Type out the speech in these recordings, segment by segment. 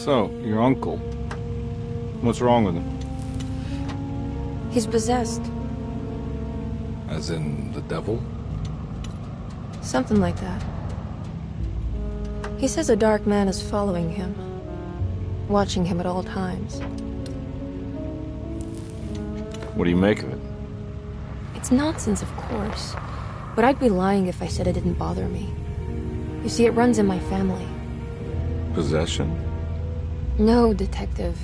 So, your uncle. What's wrong with him? He's possessed. As in the devil? Something like that. He says a dark man is following him, watching him at all times. What do you make of it? It's nonsense, of course. But I'd be lying if I said it didn't bother me. You see, it runs in my family. Possession? No, Detective.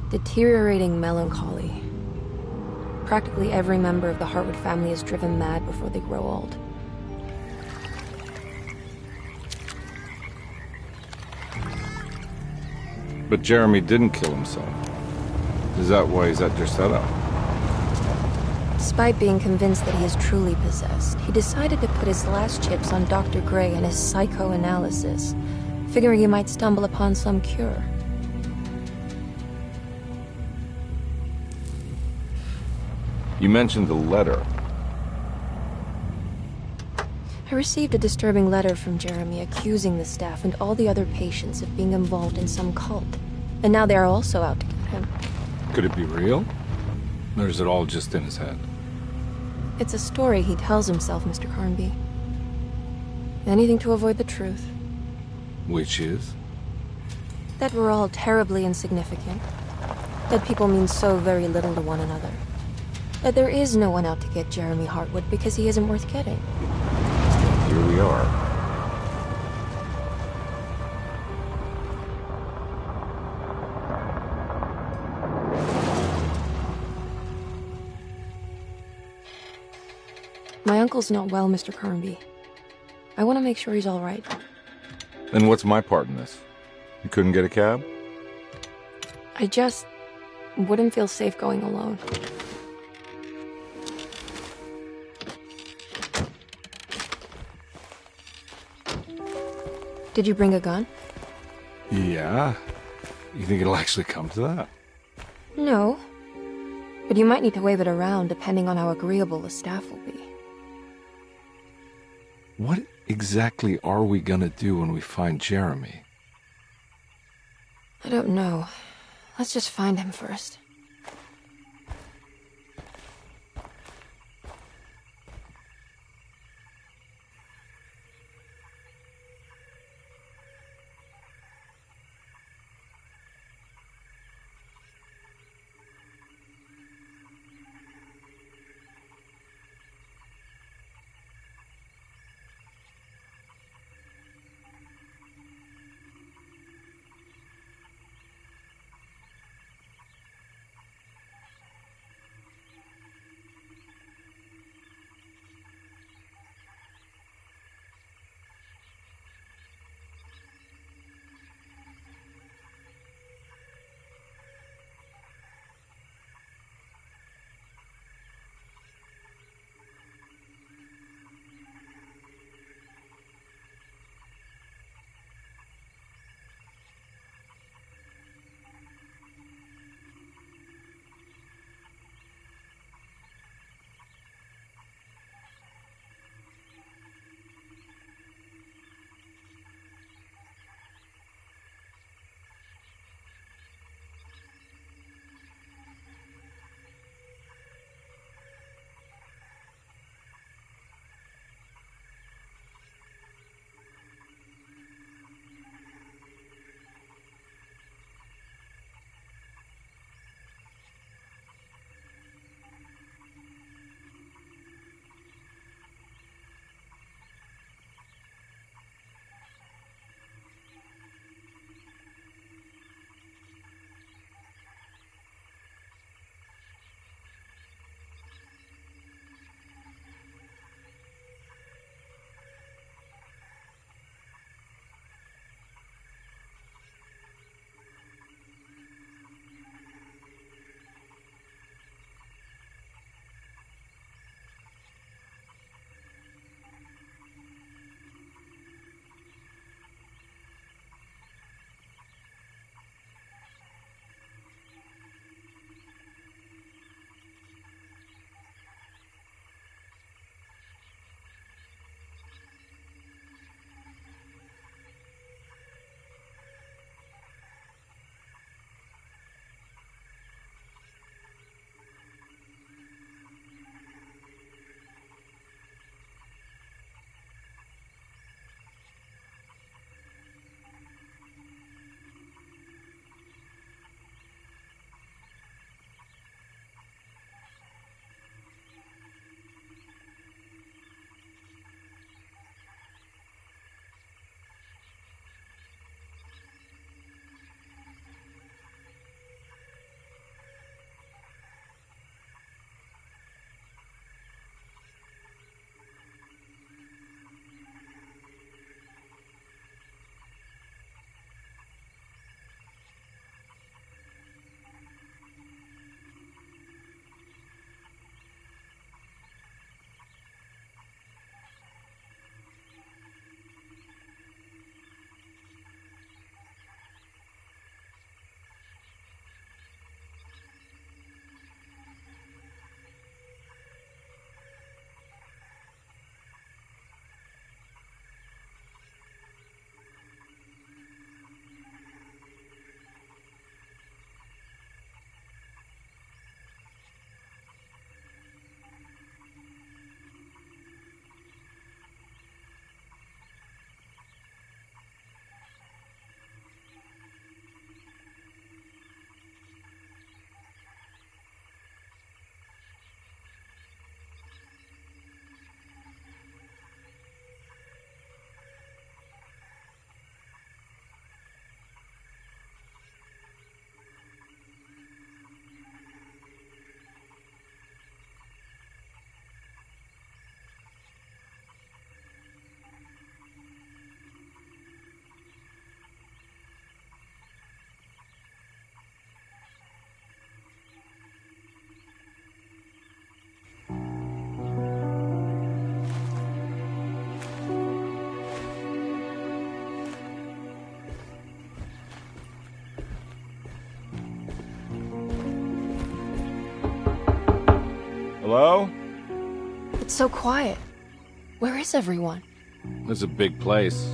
Deteriorating melancholy. Practically every member of the Hartwood family is driven mad before they grow old. But Jeremy didn't kill himself. Is that why he's at your setup? Despite being convinced that he is truly possessed, he decided to put his last chips on Dr. Gray and his psychoanalysis, figuring he might stumble upon some cure. You mentioned the letter. I received a disturbing letter from Jeremy accusing the staff and all the other patients of being involved in some cult. And now they are also out to get him. Could it be real? Or is it all just in his head? It's a story he tells himself, Mr. Carnby. Anything to avoid the truth. Which is? That we're all terribly insignificant. That people mean so very little to one another. That there is no one out to get Jeremy Hartwood because he isn't worth getting. Here we are. My uncle's not well, Mr. Carnby. I want to make sure he's all right. Then what's my part in this? You couldn't get a cab? I just wouldn't feel safe going alone. Did you bring a gun? Yeah. You think it'll actually come to that? No. But you might need to wave it around depending on how agreeable the staff will be. What exactly are we gonna do when we find Jeremy? I don't know. Let's just find him first. Hello? It's so quiet. Where is everyone? This is a big place.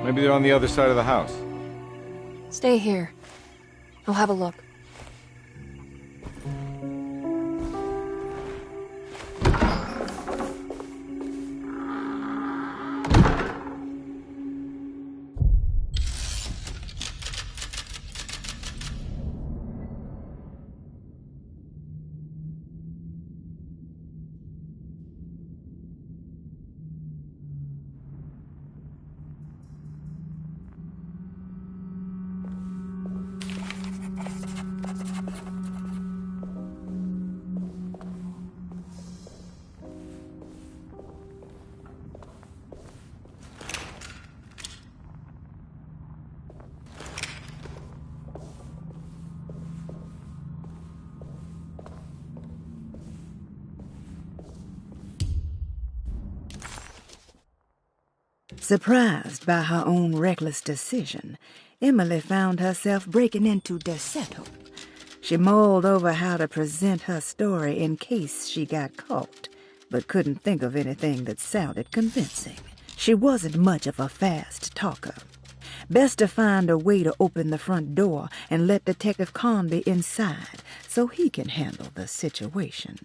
Maybe they're on the other side of the house. Stay here. I'll have a look. Surprised by her own reckless decision, Emily found herself breaking into Desetto. She mulled over how to present her story in case she got caught, but couldn't think of anything that sounded convincing. She wasn't much of a fast talker. Best to find a way to open the front door and let Detective Conby inside so he can handle the situation.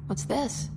What's this?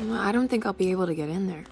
I don't think I'll be able to get in there.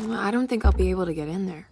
I don't think I'll be able to get in there.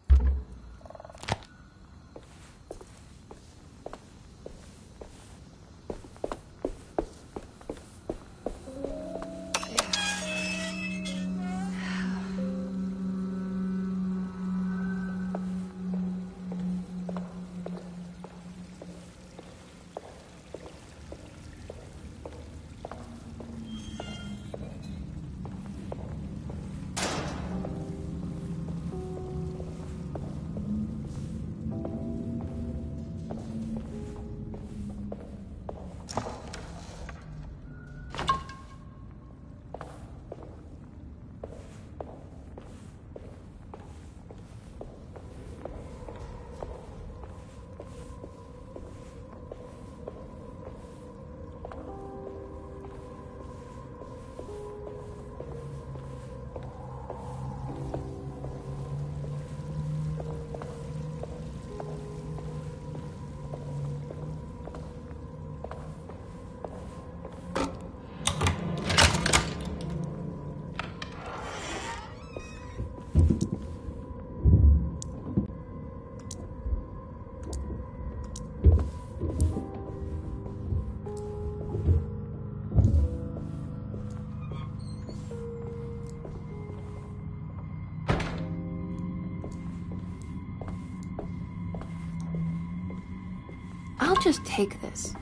I'll just take this.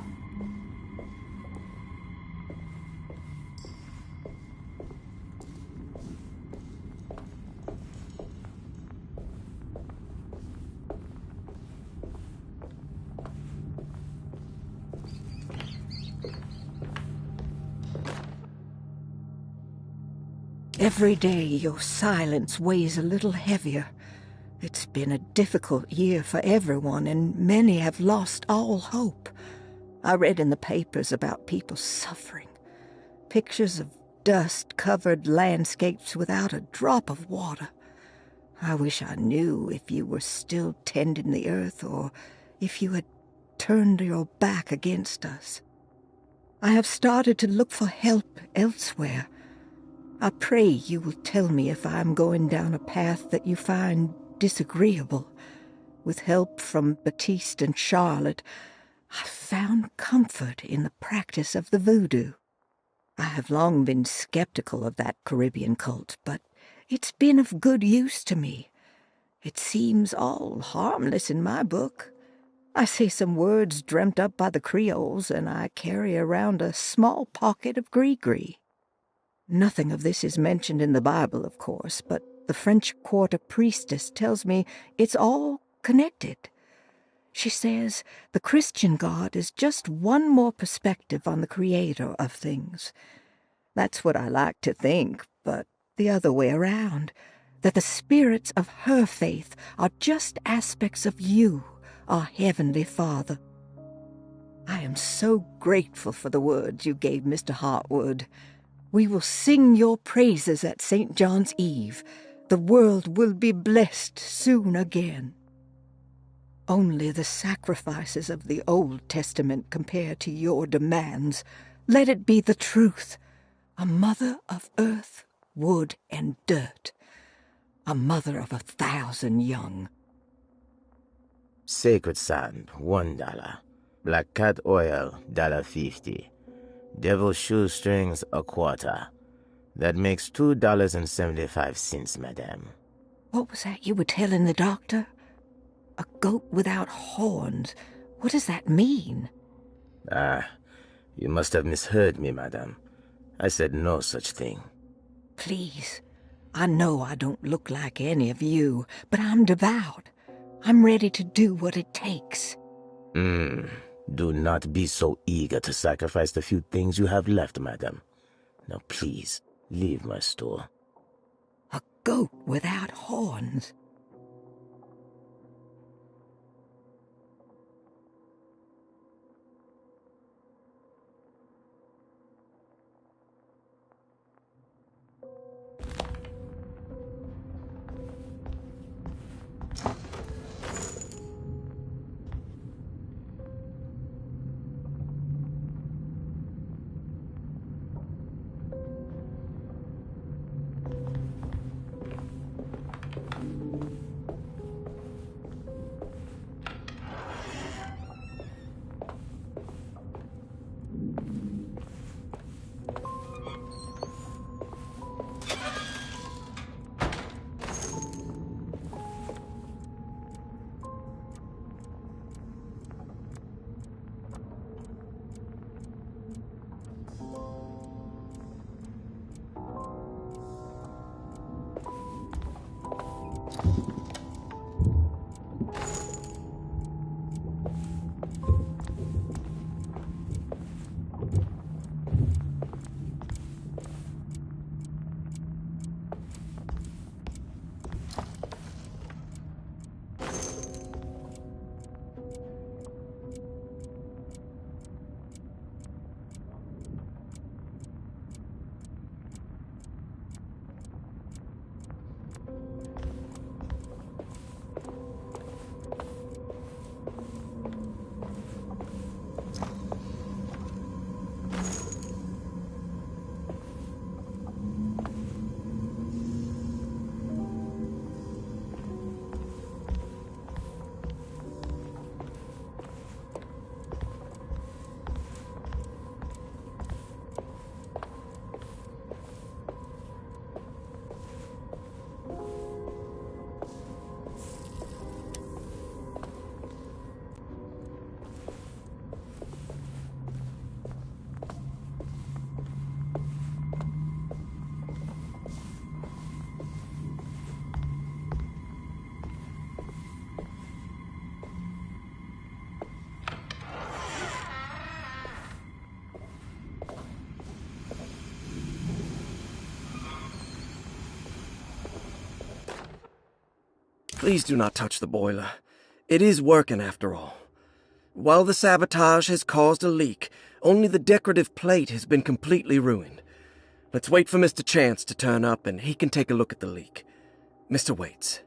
Every day your silence weighs a little heavier. It's been a difficult year for everyone, and many have lost all hope. I read in the papers about people suffering. Pictures of dust-covered landscapes without a drop of water. I wish I knew if you were still tending the earth or if you had turned your back against us. I have started to look for help elsewhere. I pray you will tell me if I am going down a path that you find disagreeable. With help from Baptiste and Charlotte, I found comfort in the practice of the voodoo. I have long been skeptical of that Caribbean cult, but it's been of good use to me. It seems all harmless in my book. I say some words dreamt up by the Creoles, and I carry around a small pocket of gree-gree. Nothing of this is mentioned in the Bible, of course, but the French Quarter priestess tells me it's all connected. She says the Christian God is just one more perspective on the creator of things. That's what I like to think, but the other way around, that the spirits of her faith are just aspects of you, our Heavenly Father. I am so grateful for the words you gave Mr. Hartwood. We will sing your praises at St. John's Eve. The world will be blessed soon again. Only the sacrifices of the Old Testament compare to your demands. Let it be the truth. A mother of earth, wood, and dirt. A mother of 1,000 young. Sacred sand, $1. Black cat oil, $1.50. Devil shoestrings, a quarter. That makes $2.75, madame. What was that you were telling the doctor? A goat without horns. What does that mean? You must have misheard me, madame. I said no such thing. Please, I know I don't look like any of you, but I'm devout. I'm ready to do what it takes. Do not be so eager to sacrifice the few things you have left, madam. Now please, leave my store. A goat without horns. Please do not touch the boiler. It is working after all. While the sabotage has caused a leak, only the decorative plate has been completely ruined. Let's wait for Mr. Chance to turn up and he can take a look at the leak. Mr. Waits.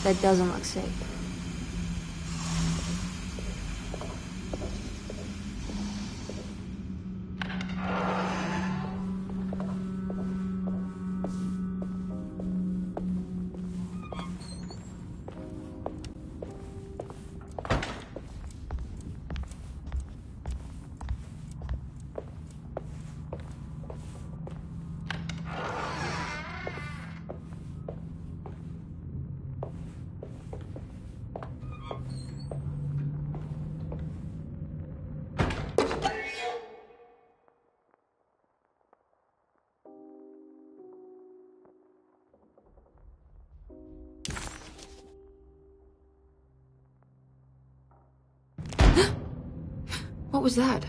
That doesn't look safe. What was that?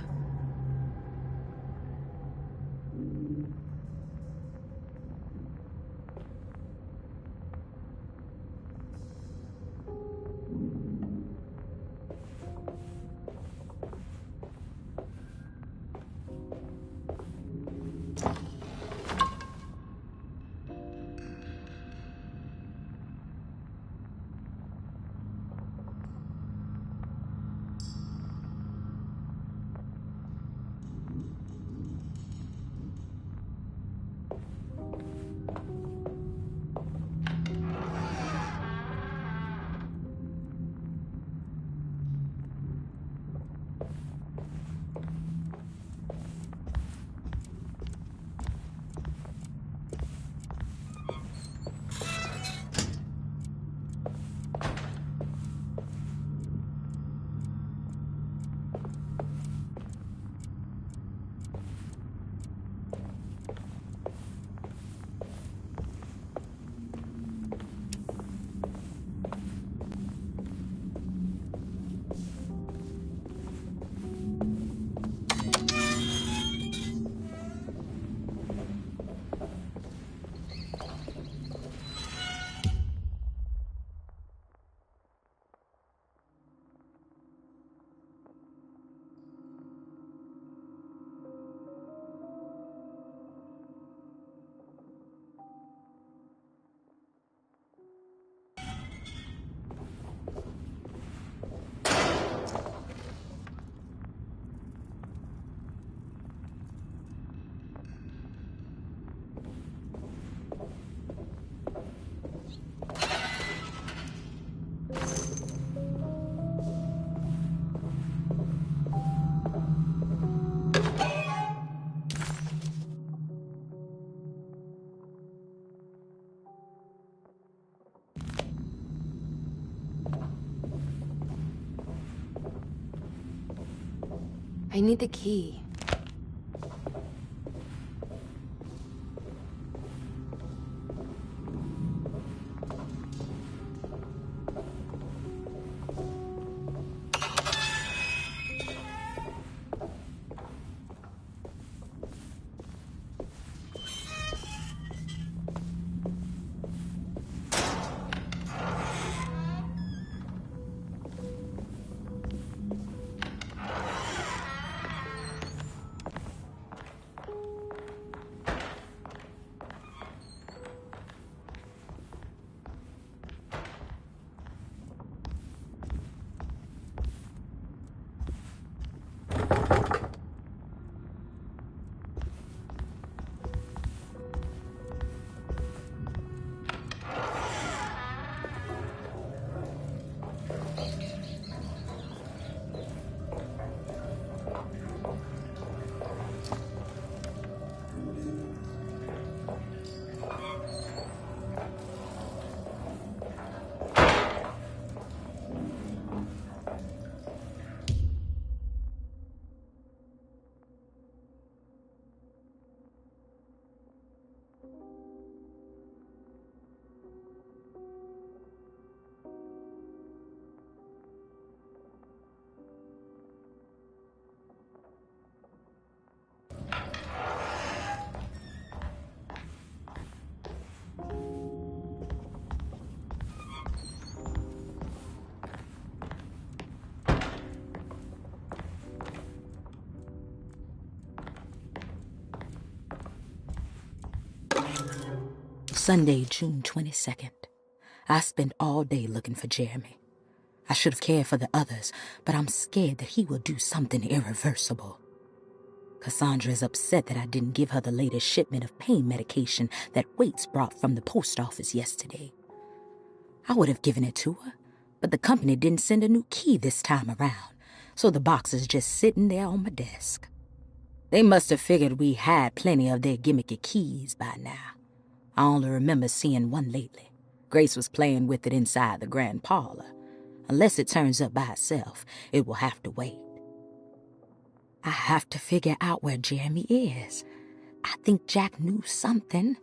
I need the key. Sunday, June 22nd. I spent all day looking for Jeremy. I should have cared for the others, but I'm scared that he will do something irreversible. Cassandra is upset that I didn't give her the latest shipment of pain medication that Waits brought from the post office yesterday. I would have given it to her, but the company didn't send a new key this time around, so the box is just sitting there on my desk. They must have figured we had plenty of their gimmicky keys by now. I only remember seeing one lately. Grace was playing with it inside the grand parlor. Unless it turns up by itself, it will have to wait. I have to figure out where Jeremy is. I think Jack knew something.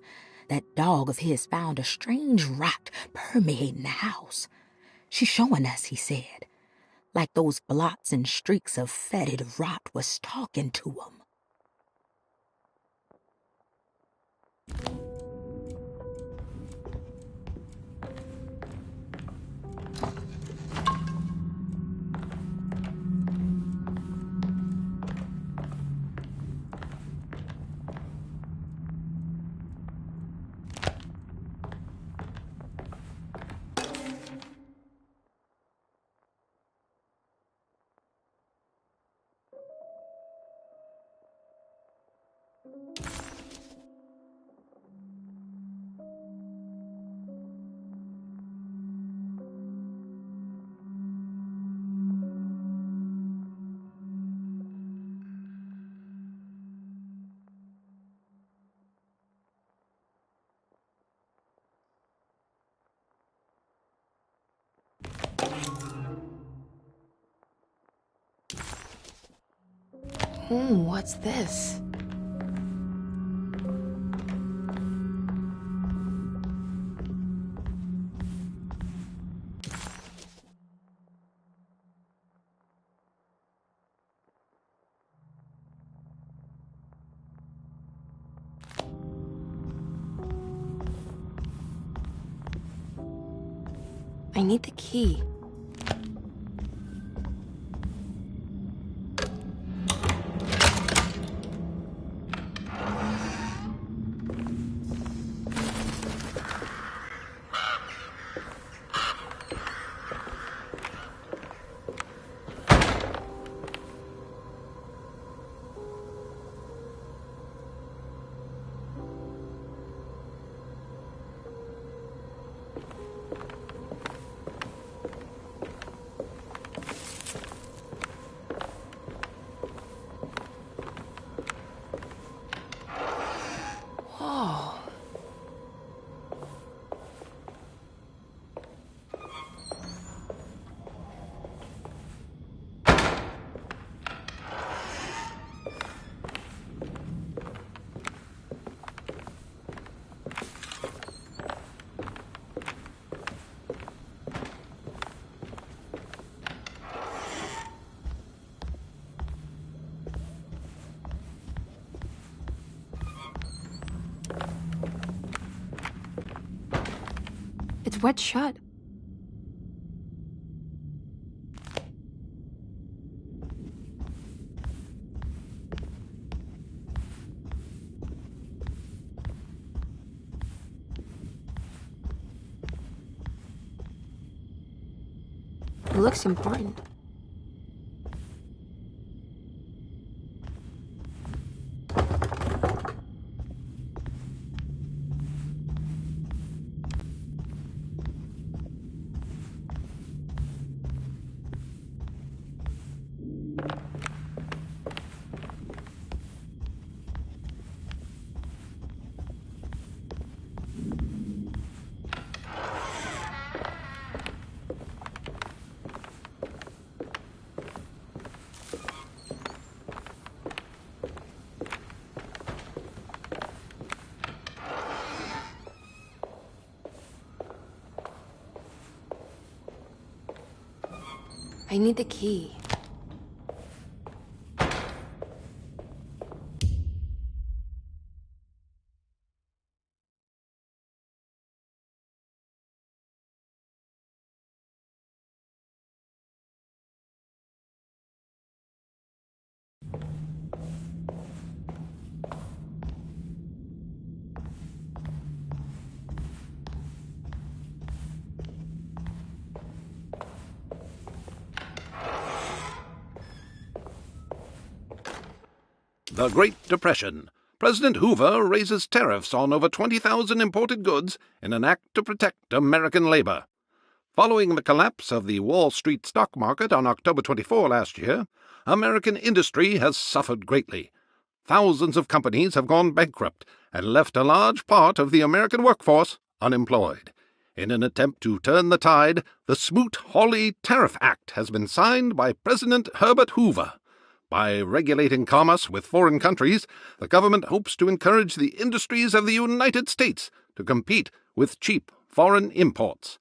That dog of his found a strange rot permeating the house. She's showing us, he said. Like those blots and streaks of fetid rot was talking to him. What's this? I need the key. It's wet shut. It looks important. I need the key. The Great Depression. President Hoover raises tariffs on over 20,000 imported goods in an act to protect American labor. Following the collapse of the Wall Street stock market on October 24 last year, American industry has suffered greatly. Thousands of companies have gone bankrupt and left a large part of the American workforce unemployed. In an attempt to turn the tide, the Smoot-Hawley Tariff Act has been signed by President Herbert Hoover. By regulating commerce with foreign countries, the government hopes to encourage the industries of the United States to compete with cheap foreign imports.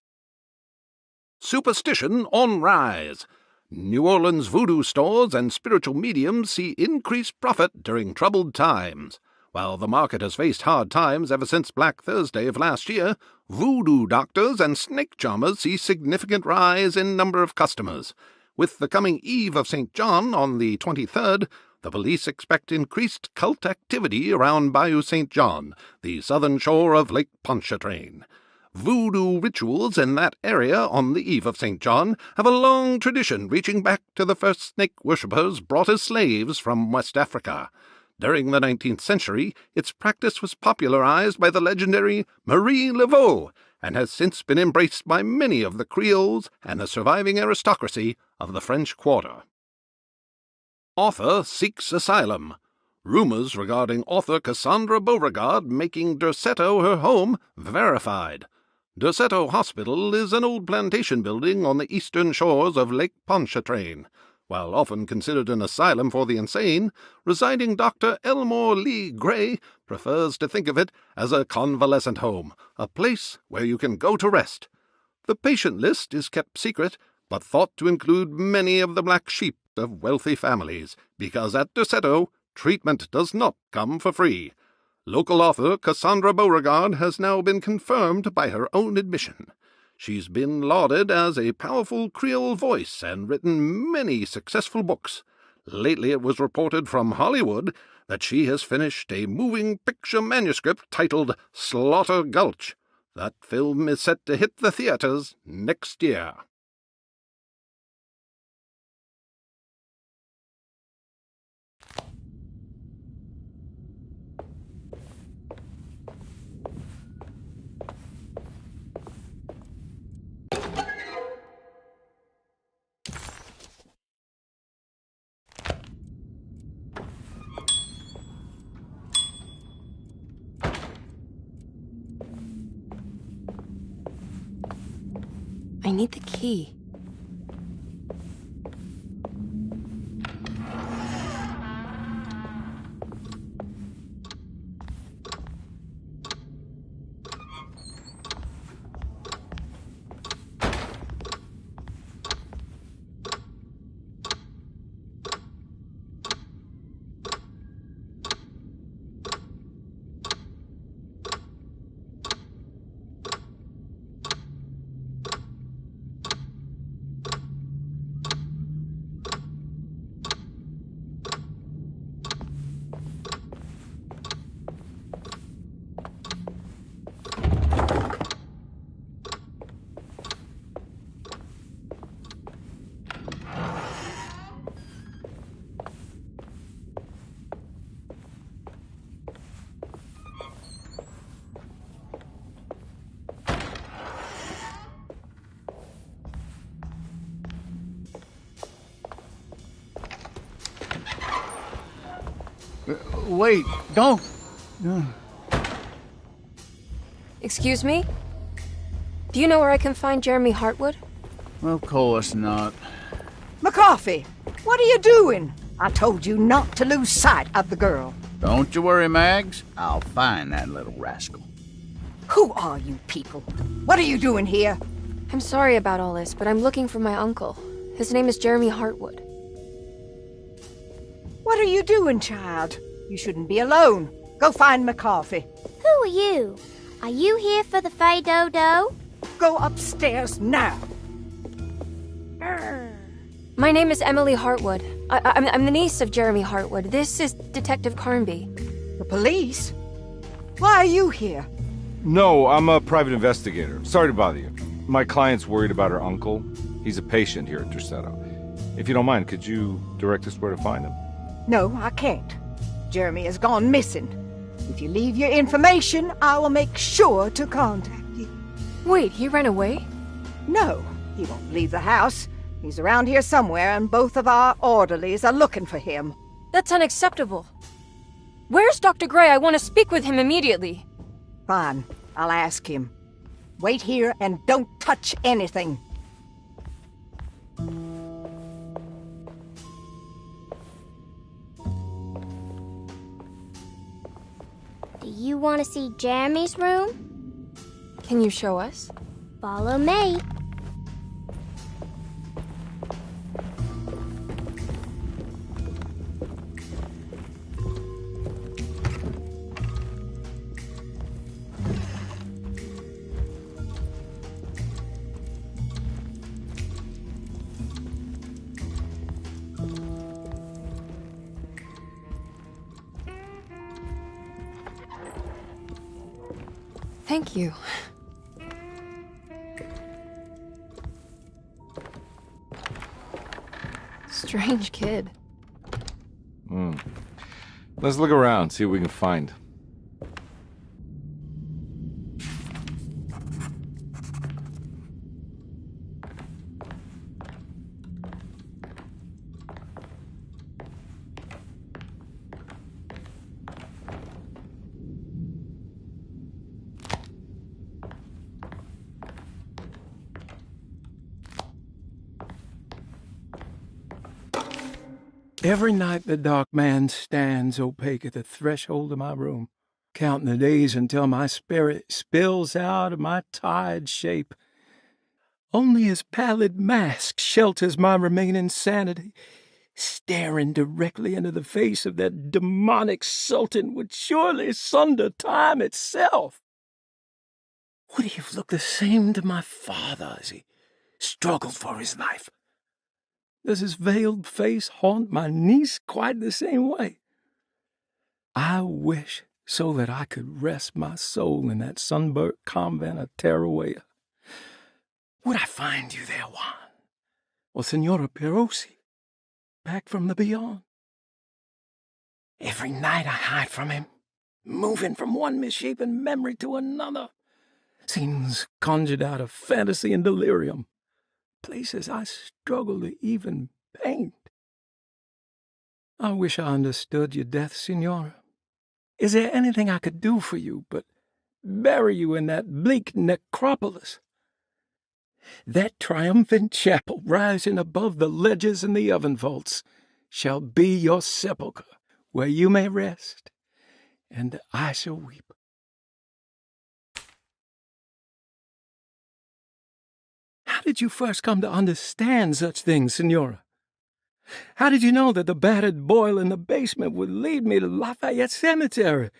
Superstition on rise. New Orleans voodoo stores and spiritual mediums see increased profit during troubled times. While the market has faced hard times ever since Black Thursday of last year, voodoo doctors and snake charmers see significant rise in number of customers. With the coming Eve of St. John on the 23rd, the police expect increased cult activity around Bayou St. John, the southern shore of Lake Pontchartrain. Voodoo rituals in that area on the Eve of St. John have a long tradition reaching back to the first snake worshippers brought as slaves from West Africa. During the 19th century, its practice was popularized by the legendary Marie Laveau, and has since been embraced by many of the Creoles and the surviving aristocracy of the French Quarter. Author seeks asylum. Rumors regarding author Cassandra Beauregard making Derceto her home verified. Derceto Hospital is an old plantation building on the eastern shores of Lake Pontchartrain. While often considered an asylum for the insane, residing Dr. Elmore Lee Gray prefers to think of it as a convalescent home, a place where you can go to rest. The patient list is kept secret, but thought to include many of the black sheep of wealthy families, because at Derceto, treatment does not come for free. Local author Cassandra Beauregard has now been confirmed by her own admission. She's been lauded as a powerful Creole voice and written many successful books. Lately it was reported from Hollywood that she has finished a moving picture manuscript titled Slaughter Gulch. That film is set to hit the theaters next year. I need the key. Wait, don't. Excuse me? Do you know where I can find Jeremy Hartwood? Of course not. McCarthy, what are you doing? I told you not to lose sight of the girl. Don't you worry, Mags. I'll find that little rascal. Who are you people? What are you doing here? I'm sorry about all this, but I'm looking for my uncle. His name is Jeremy Hartwood. What are you doing, child? You shouldn't be alone. Go find McCarthy. Who are you? Are you here for the Fay Dodo? Go upstairs now. My name is Emily Hartwood. I'm the niece of Jeremy Hartwood. This is Detective Carnby. The police? Why are you here? No, I'm a private investigator. Sorry to bother you. My client's worried about her uncle. He's a patient here at Derceto. If you don't mind, could you direct us where to find him? No, I can't. Jeremy has gone missing. If you leave your information, I will make sure to contact you. Wait, he ran away? No, he won't leave the house. He's around here somewhere, and both of our orderlies are looking for him. That's unacceptable. Where's Dr. Gray? I want to speak with him immediately. Fine, I'll ask him. Wait here and don't touch anything. Do you want to see Jeremy's room? Can you show us? Follow me. Thank you. Strange kid. Let's look around, see what we can find. Every night the dark man stands opaque at the threshold of my room, counting the days until my spirit spills out of my tired shape. Only his pallid mask shelters my remaining sanity. Staring directly into the face of that demonic sultan would surely sunder time itself. Would he have looked the same to my father as he struggled for his life? Does his veiled face haunt my niece quite the same way? I wish so that I could rest my soul in that sunburnt convent of Tarawea. Would I find you there, Juan? Or Senora Perosi, back from the beyond? Every night I hide from him, moving from one misshapen memory to another. Scenes conjured out of fantasy and delirium. Places I struggle to even paint. I wish I understood your death, Signora. Is there anything I could do for you but bury you in that bleak necropolis? That triumphant chapel rising above the ledges and the oven vaults shall be your sepulchre, where you may rest, and I shall weep. How did you first come to understand such things, Signora? How did you know that the battered boiler in the basement would lead me to Lafayette Cemetery?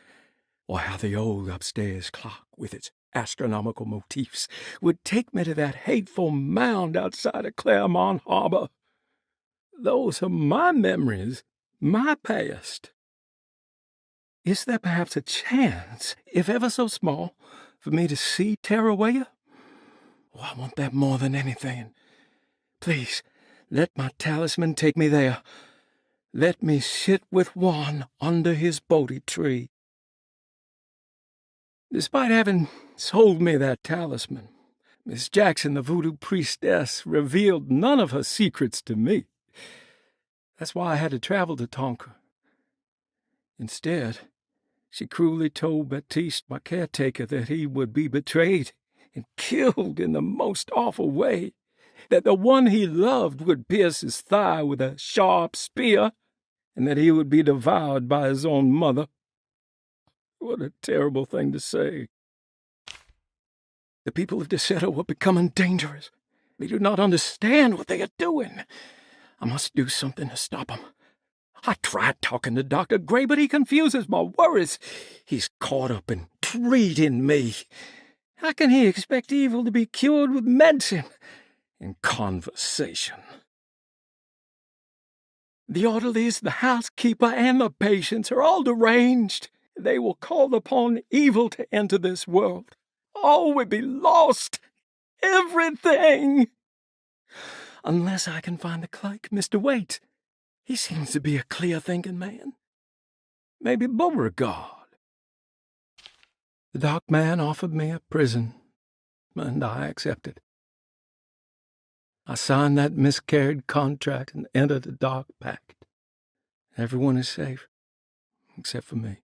Or how the old upstairs clock, with its astronomical motifs, would take me to that hateful mound outside of Claremont Harbor? Those are my memories, my past. Is there perhaps a chance, if ever so small, for me to see Tarawea? Oh, I want that more than anything. Please, let my talisman take me there. Let me sit with Juan under his Bodhi tree. Despite having sold me that talisman, Miss Jackson, the voodoo priestess, revealed none of her secrets to me. That's why I had to travel to Tonka. Instead, she cruelly told Baptiste, my caretaker, that he would be betrayed and killed in the most awful way, that the one he loved would pierce his thigh with a sharp spear, and that he would be devoured by his own mother. What a terrible thing to say. The people of Deseto are becoming dangerous. They do not understand what they are doing. I must do something to stop them. I tried talking to Dr. Gray, but he confuses my worries. He's caught up in treating me. How can he expect evil to be cured with medicine and conversation? The orderlies, the housekeeper, and the patients are all deranged. They will call upon evil to enter this world. All will be lost. Everything. Unless I can find the clerk, Mr. Waite. He seems to be a clear-thinking man. maybe Beauregard. The dock man offered me a prison, and I accepted. I signed that miscarried contract and entered the dock pact. Everyone is safe, except for me.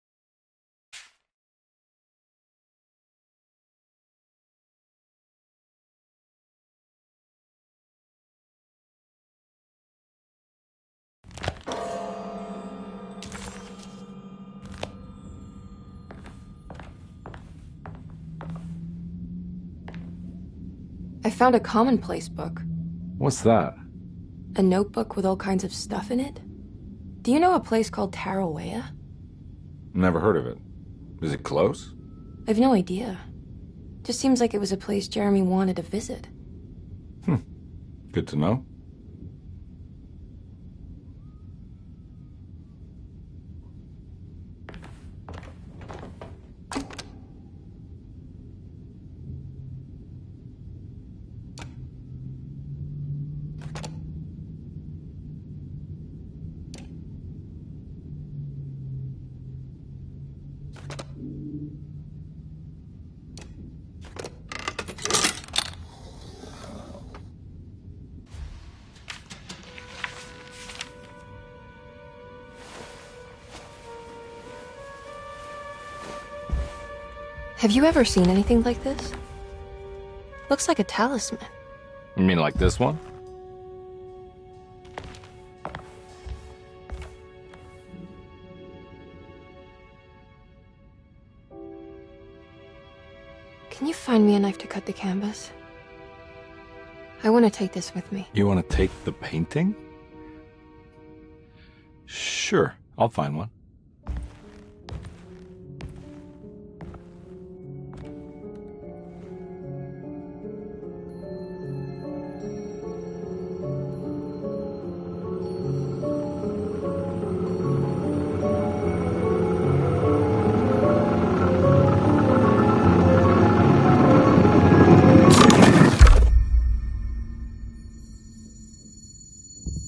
I found a commonplace book. What's that? A notebook with all kinds of stuff in it. Do you know a place called Tarawea? Never heard of it. Is it close? I've no idea. Just seems like it was a place Jeremy wanted to visit. Good to know. Have you ever seen anything like this? Looks like a talisman. You mean like this one? Can you find me a knife to cut the canvas? I want to take this with me. You want to take the painting? Sure, I'll find one.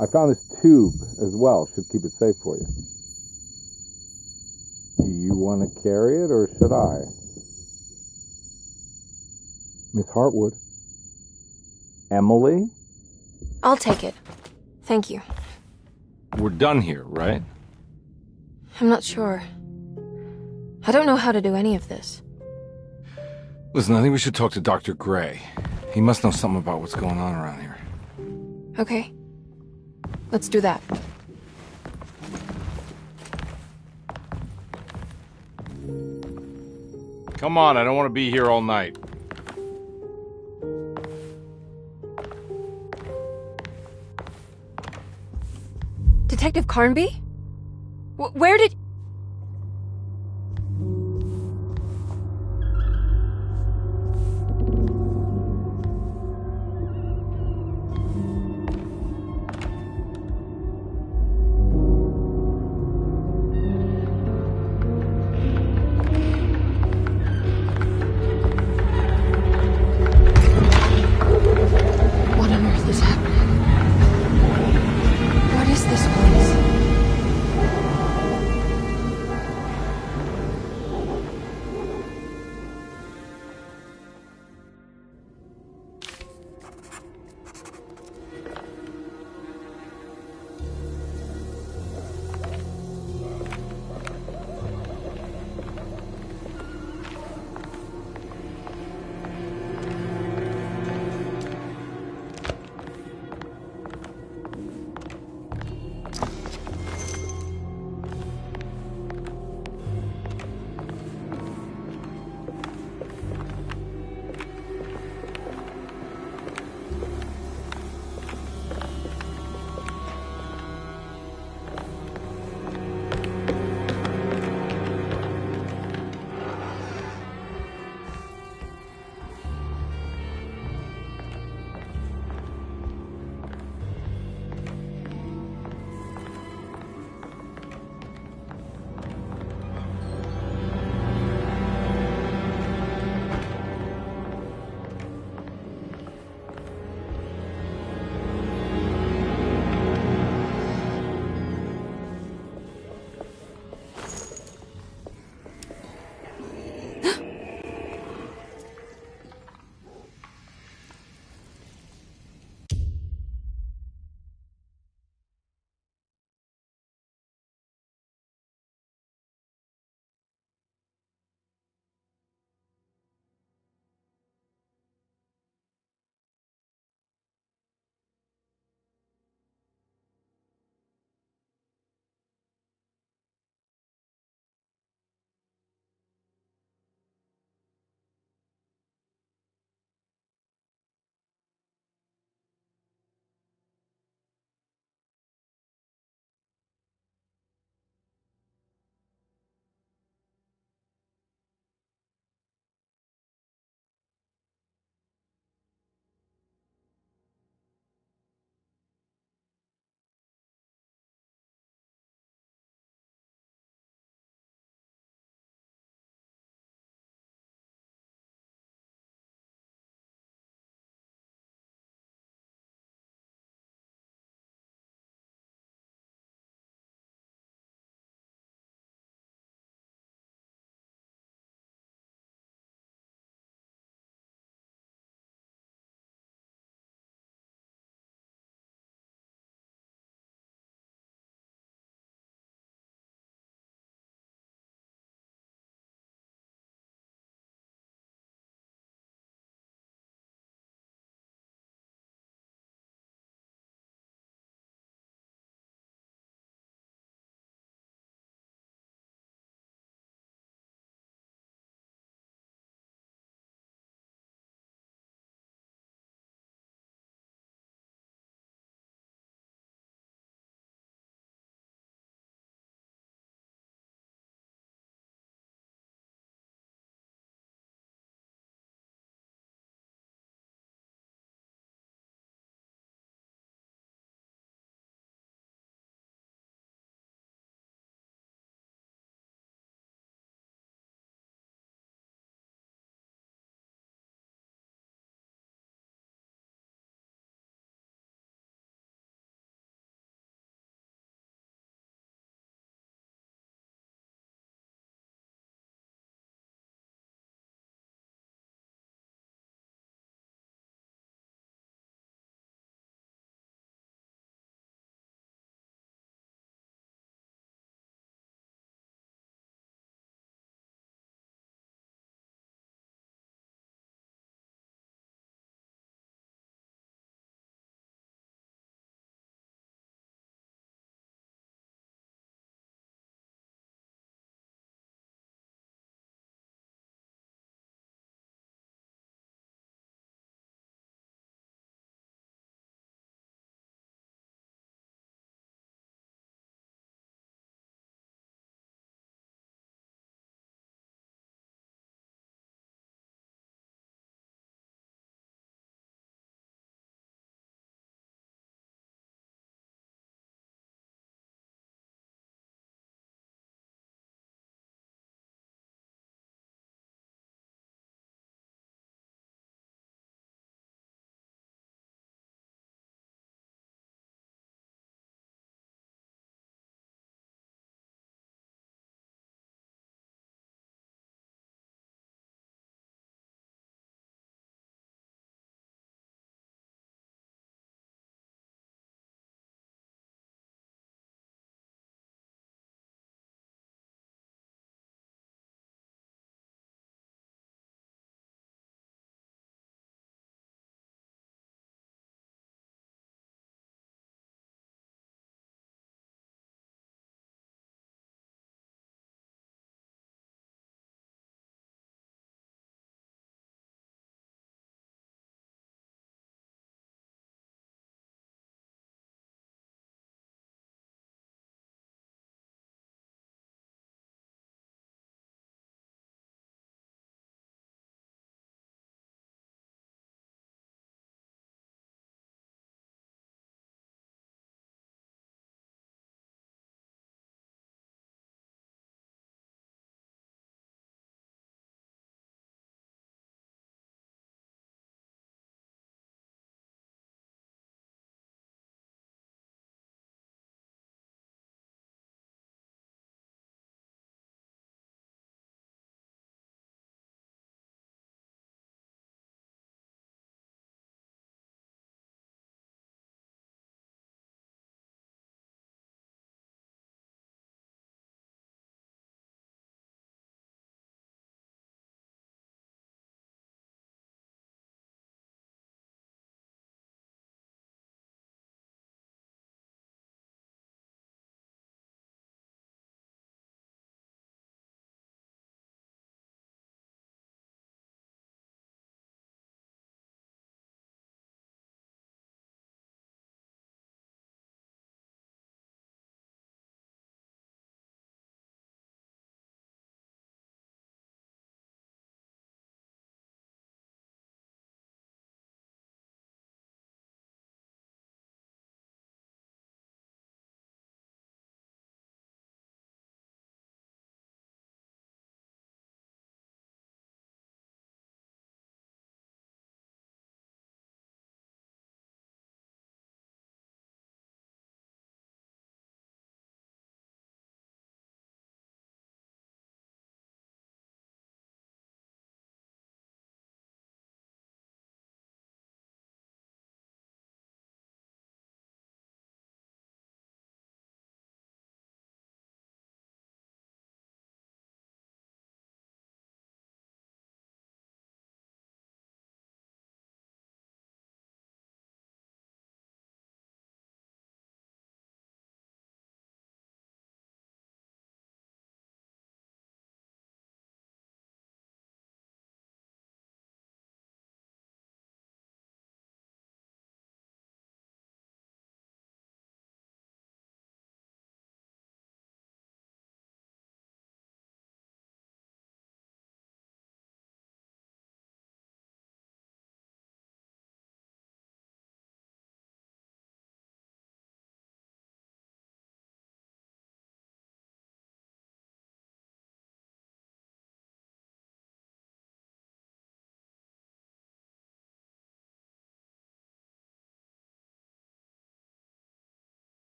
I found this tube as well. Should keep it safe for you. Do you want to carry it, or should I? Miss Hartwood? Emily? I'll take it. Thank you. We're done here, right? I'm not sure. I don't know how to do any of this. Listen, I think we should talk to Dr. Gray. He must know something about what's going on around here. Okay. Let's do that. Come on, I don't want to be here all night. Detective Carnby? Where did... What on earth is happening? What is this place?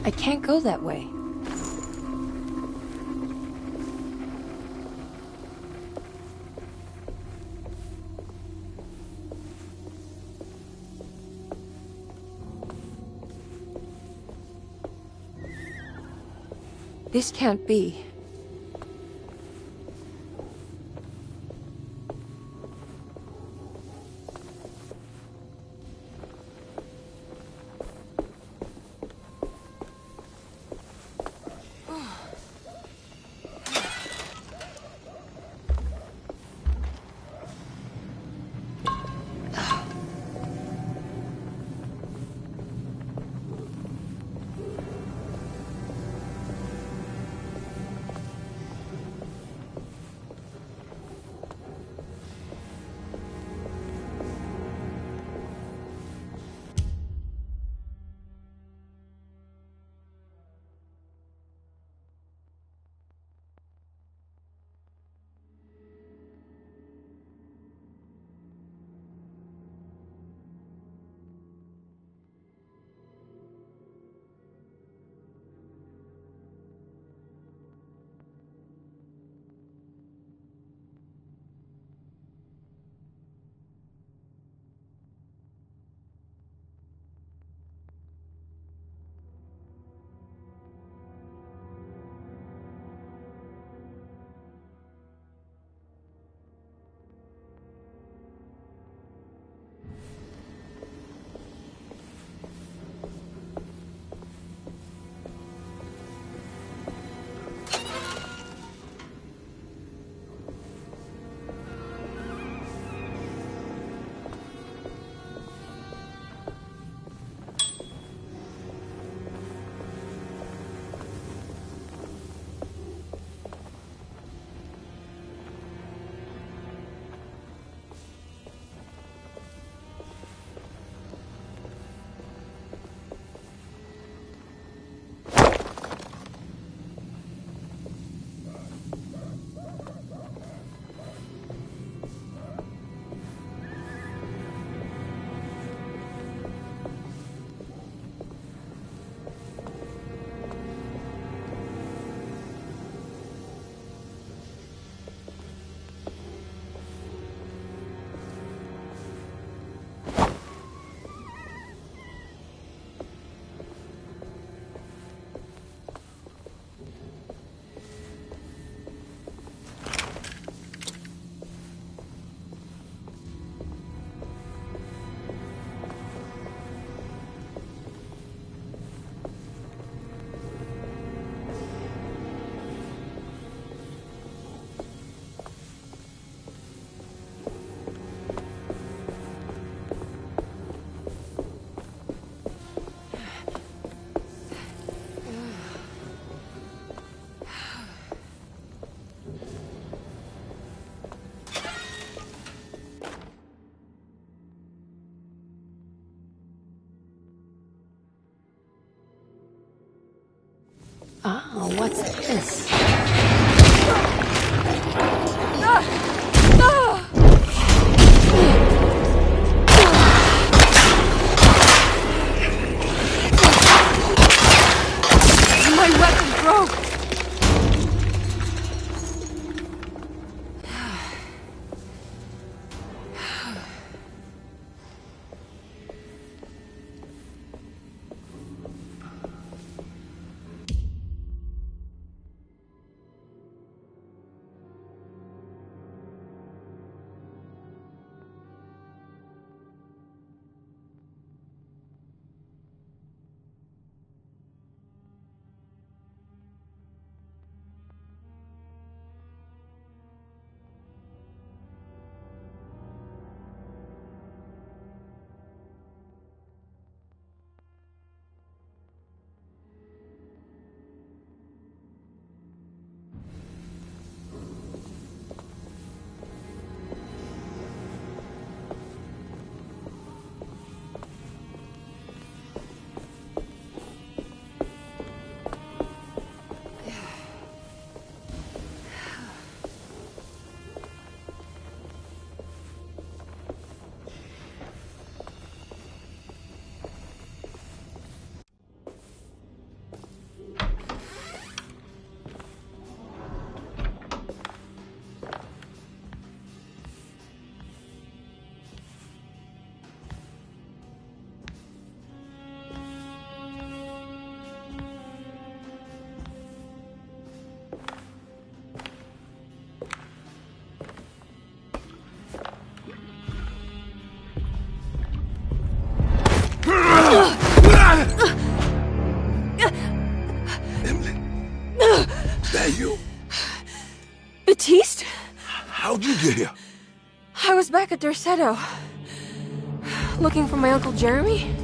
I can't go that way. This can't be. Ah, what's this? My weapon broke! back at Derceto. Looking for my Uncle Jeremy?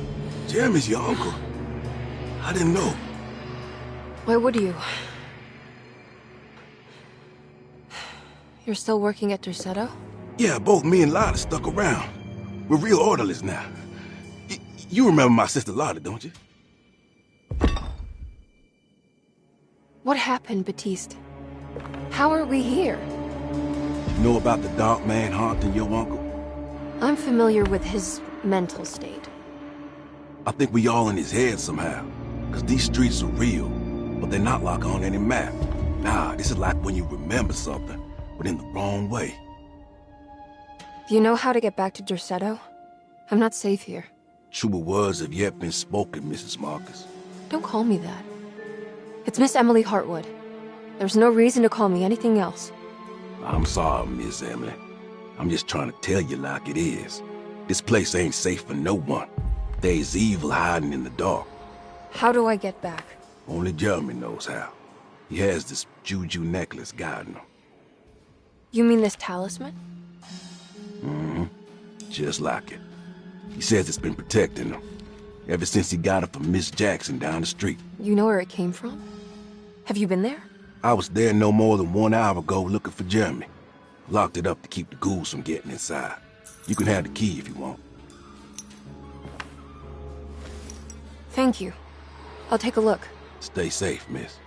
Jeremy's your uncle? I didn't know. Why would you? You're still working at Derceto? Yeah, both me and Lotta stuck around. We're real orderlies now. You remember my sister Lotta, don't you? What happened, Baptiste? How are we here? You know about the dark man haunting your uncle? I'm familiar with his mental state. I think we all in his head somehow. Cause these streets are real, but they're not like on any map. Nah, this is like when you remember something, but in the wrong way. Do you know how to get back to Derceto? I'm not safe here. Truer words have yet been spoken, Mrs. Marcus. Don't call me that. It's Miss Emily Hartwood. There's no reason to call me anything else. I'm sorry, Miss Emily. I'm just trying to tell you like it is. This place ain't safe for no one. There's evil hiding in the dark. How do I get back? Only Jeremy knows how. He has this juju necklace guiding him. You mean this talisman? Mm-hmm. Just like it. He says it's been protecting him ever since he got it from Miss Jackson down the street. You know where it came from? Have you been there? I was there no more than 1 hour ago looking for Jeremy. Locked it up to keep the ghouls from getting inside. You can have the key if you want. Thank you. I'll take a look. Stay safe, miss.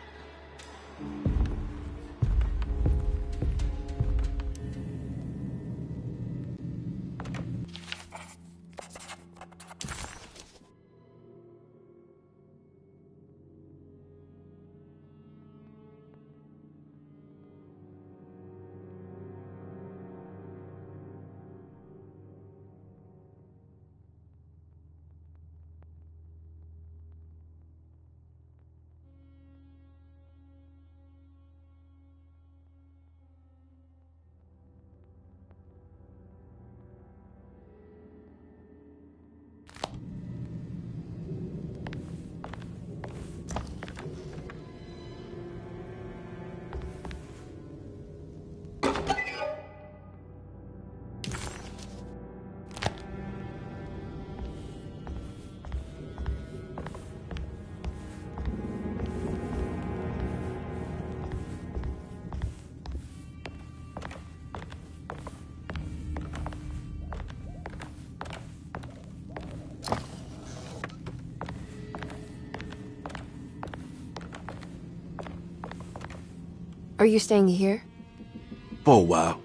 Are you staying here? For a while.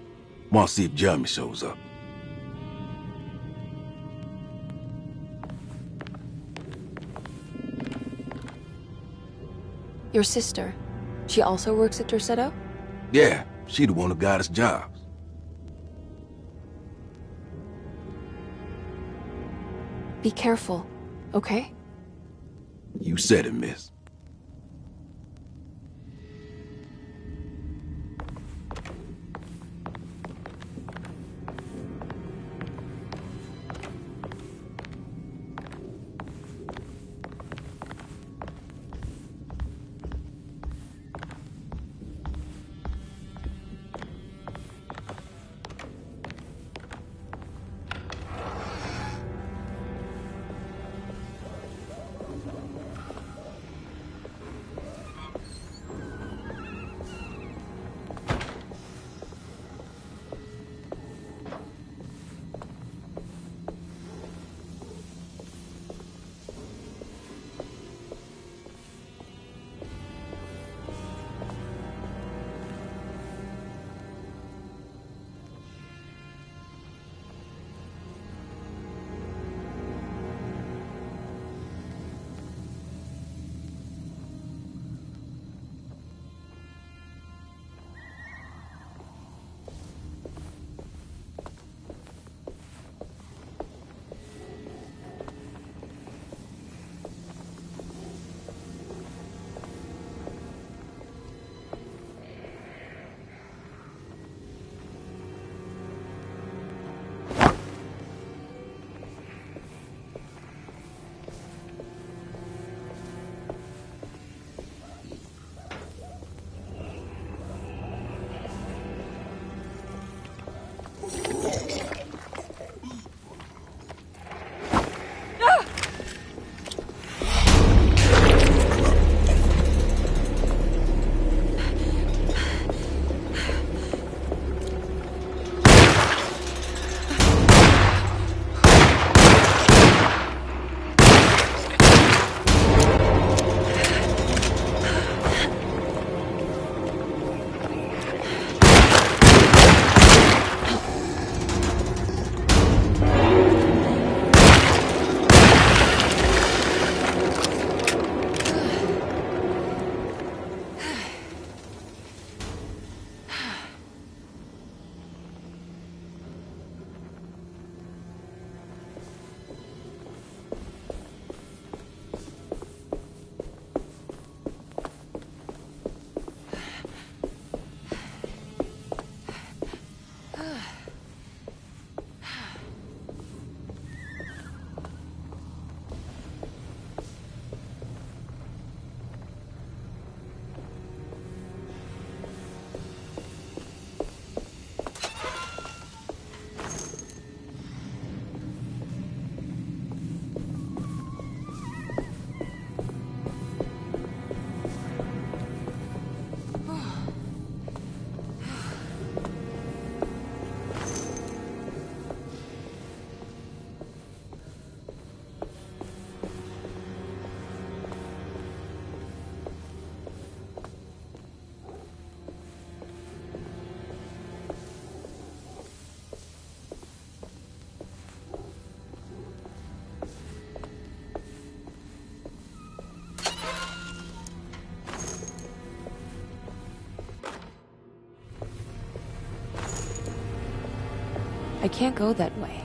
Want to see if Jeremy shows up. Your sister. She also works at Derceto? Yeah, she the one who got us jobs. Be careful, okay? You said it, miss. I can't go that way.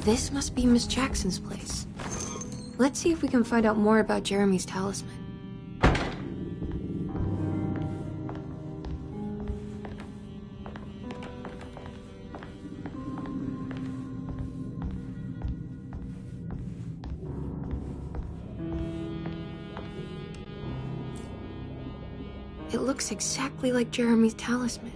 This must be Miss Jackson's place. Let's see if we can find out more about Jeremy's talisman. It looks exactly like Jeremy's talisman.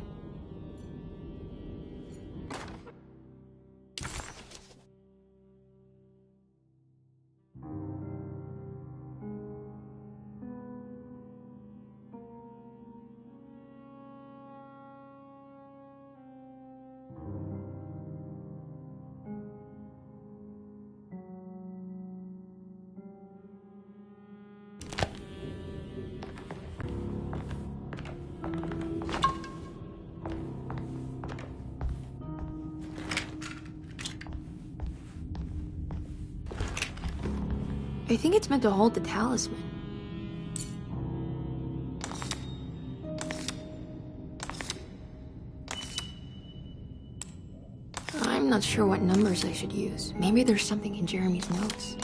I think it's meant to hold the talisman. I'm not sure what numbers I should use. Maybe there's something in Jeremy's notes.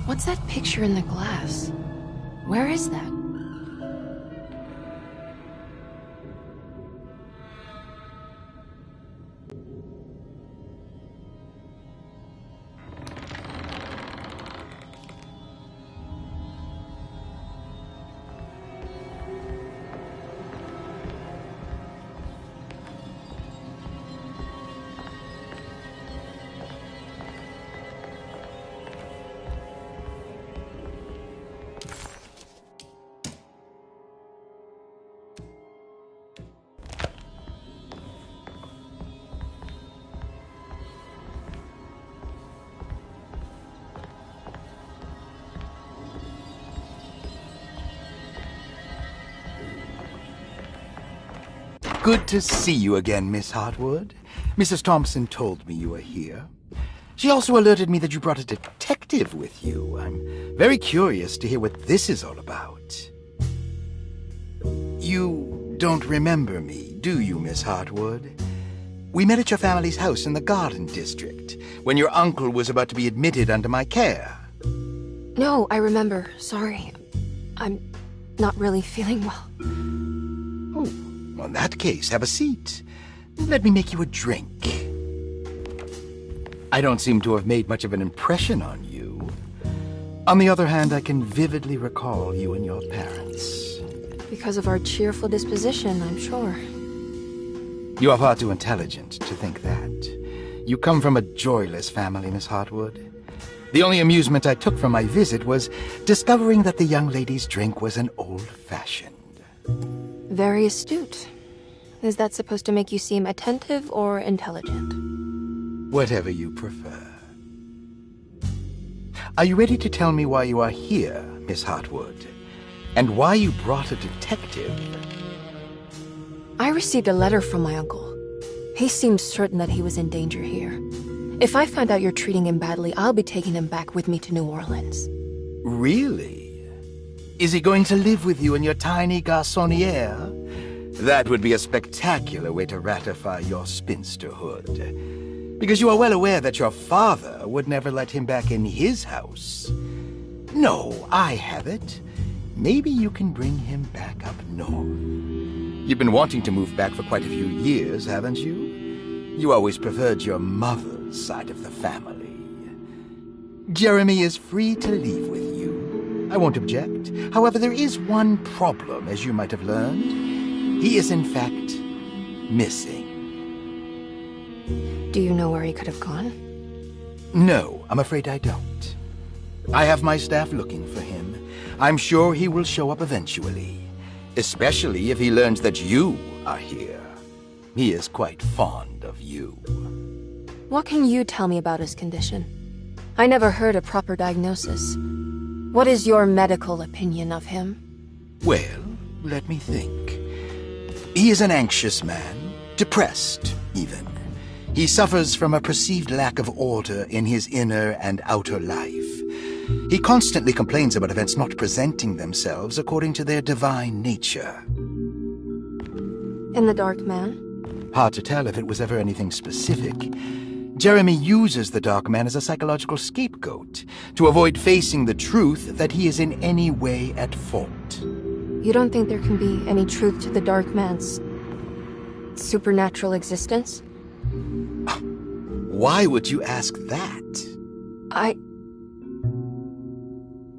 What's that picture in the glass? Where is that? Good to see you again, Miss Hartwood. Mrs. Thompson told me you were here. She also alerted me that you brought a detective with you. I'm very curious to hear what this is all about. You don't remember me, do you, Miss Hartwood? We met at your family's house in the Garden District, when your uncle was about to be admitted under my care. No, I remember. Sorry. I'm not really feeling well. In that case, have a seat. Let me make you a drink. I don't seem to have made much of an impression on you. On the other hand, I can vividly recall you and your parents. Because of our cheerful disposition, I'm sure. You are far too intelligent to think that. You come from a joyless family, Miss Hartwood. The only amusement I took from my visit was discovering that the young lady's drink was an old-fashioned. Very astute. Is that supposed to make you seem attentive or intelligent? Whatever you prefer. Are you ready to tell me why you are here, Miss Hartwood? And why you brought a detective? I received a letter from my uncle. He seemed certain that he was in danger here. If I find out you're treating him badly, I'll be taking him back with me to New Orleans. Really? Is he going to live with you in your tiny garçonniere? That would be a spectacular way to ratify your spinsterhood. Because you are well aware that your father would never let him back in his house. No, I have it. Maybe you can bring him back up north. You've been wanting to move back for quite a few years, haven't you? You always preferred your mother's side of the family. Jeremy is free to leave with you. I won't object. However, there is one problem, as you might have learned. He is, in fact, missing. Do you know where he could have gone? No, I'm afraid I don't. I have my staff looking for him. I'm sure he will show up eventually, especially if he learns that you are here. He is quite fond of you. What can you tell me about his condition? I never heard a proper diagnosis. What is your medical opinion of him? Well, let me think. He is an anxious man, depressed, even. He suffers from a perceived lack of order in his inner and outer life. He constantly complains about events not presenting themselves according to their divine nature. And the Dark Man? Hard to tell if it was ever anything specific. Jeremy uses the Dark Man as a psychological scapegoat to avoid facing the truth that he is in any way at fault. You don't think there can be any truth to the Dark Man's supernatural existence? Why would you ask that?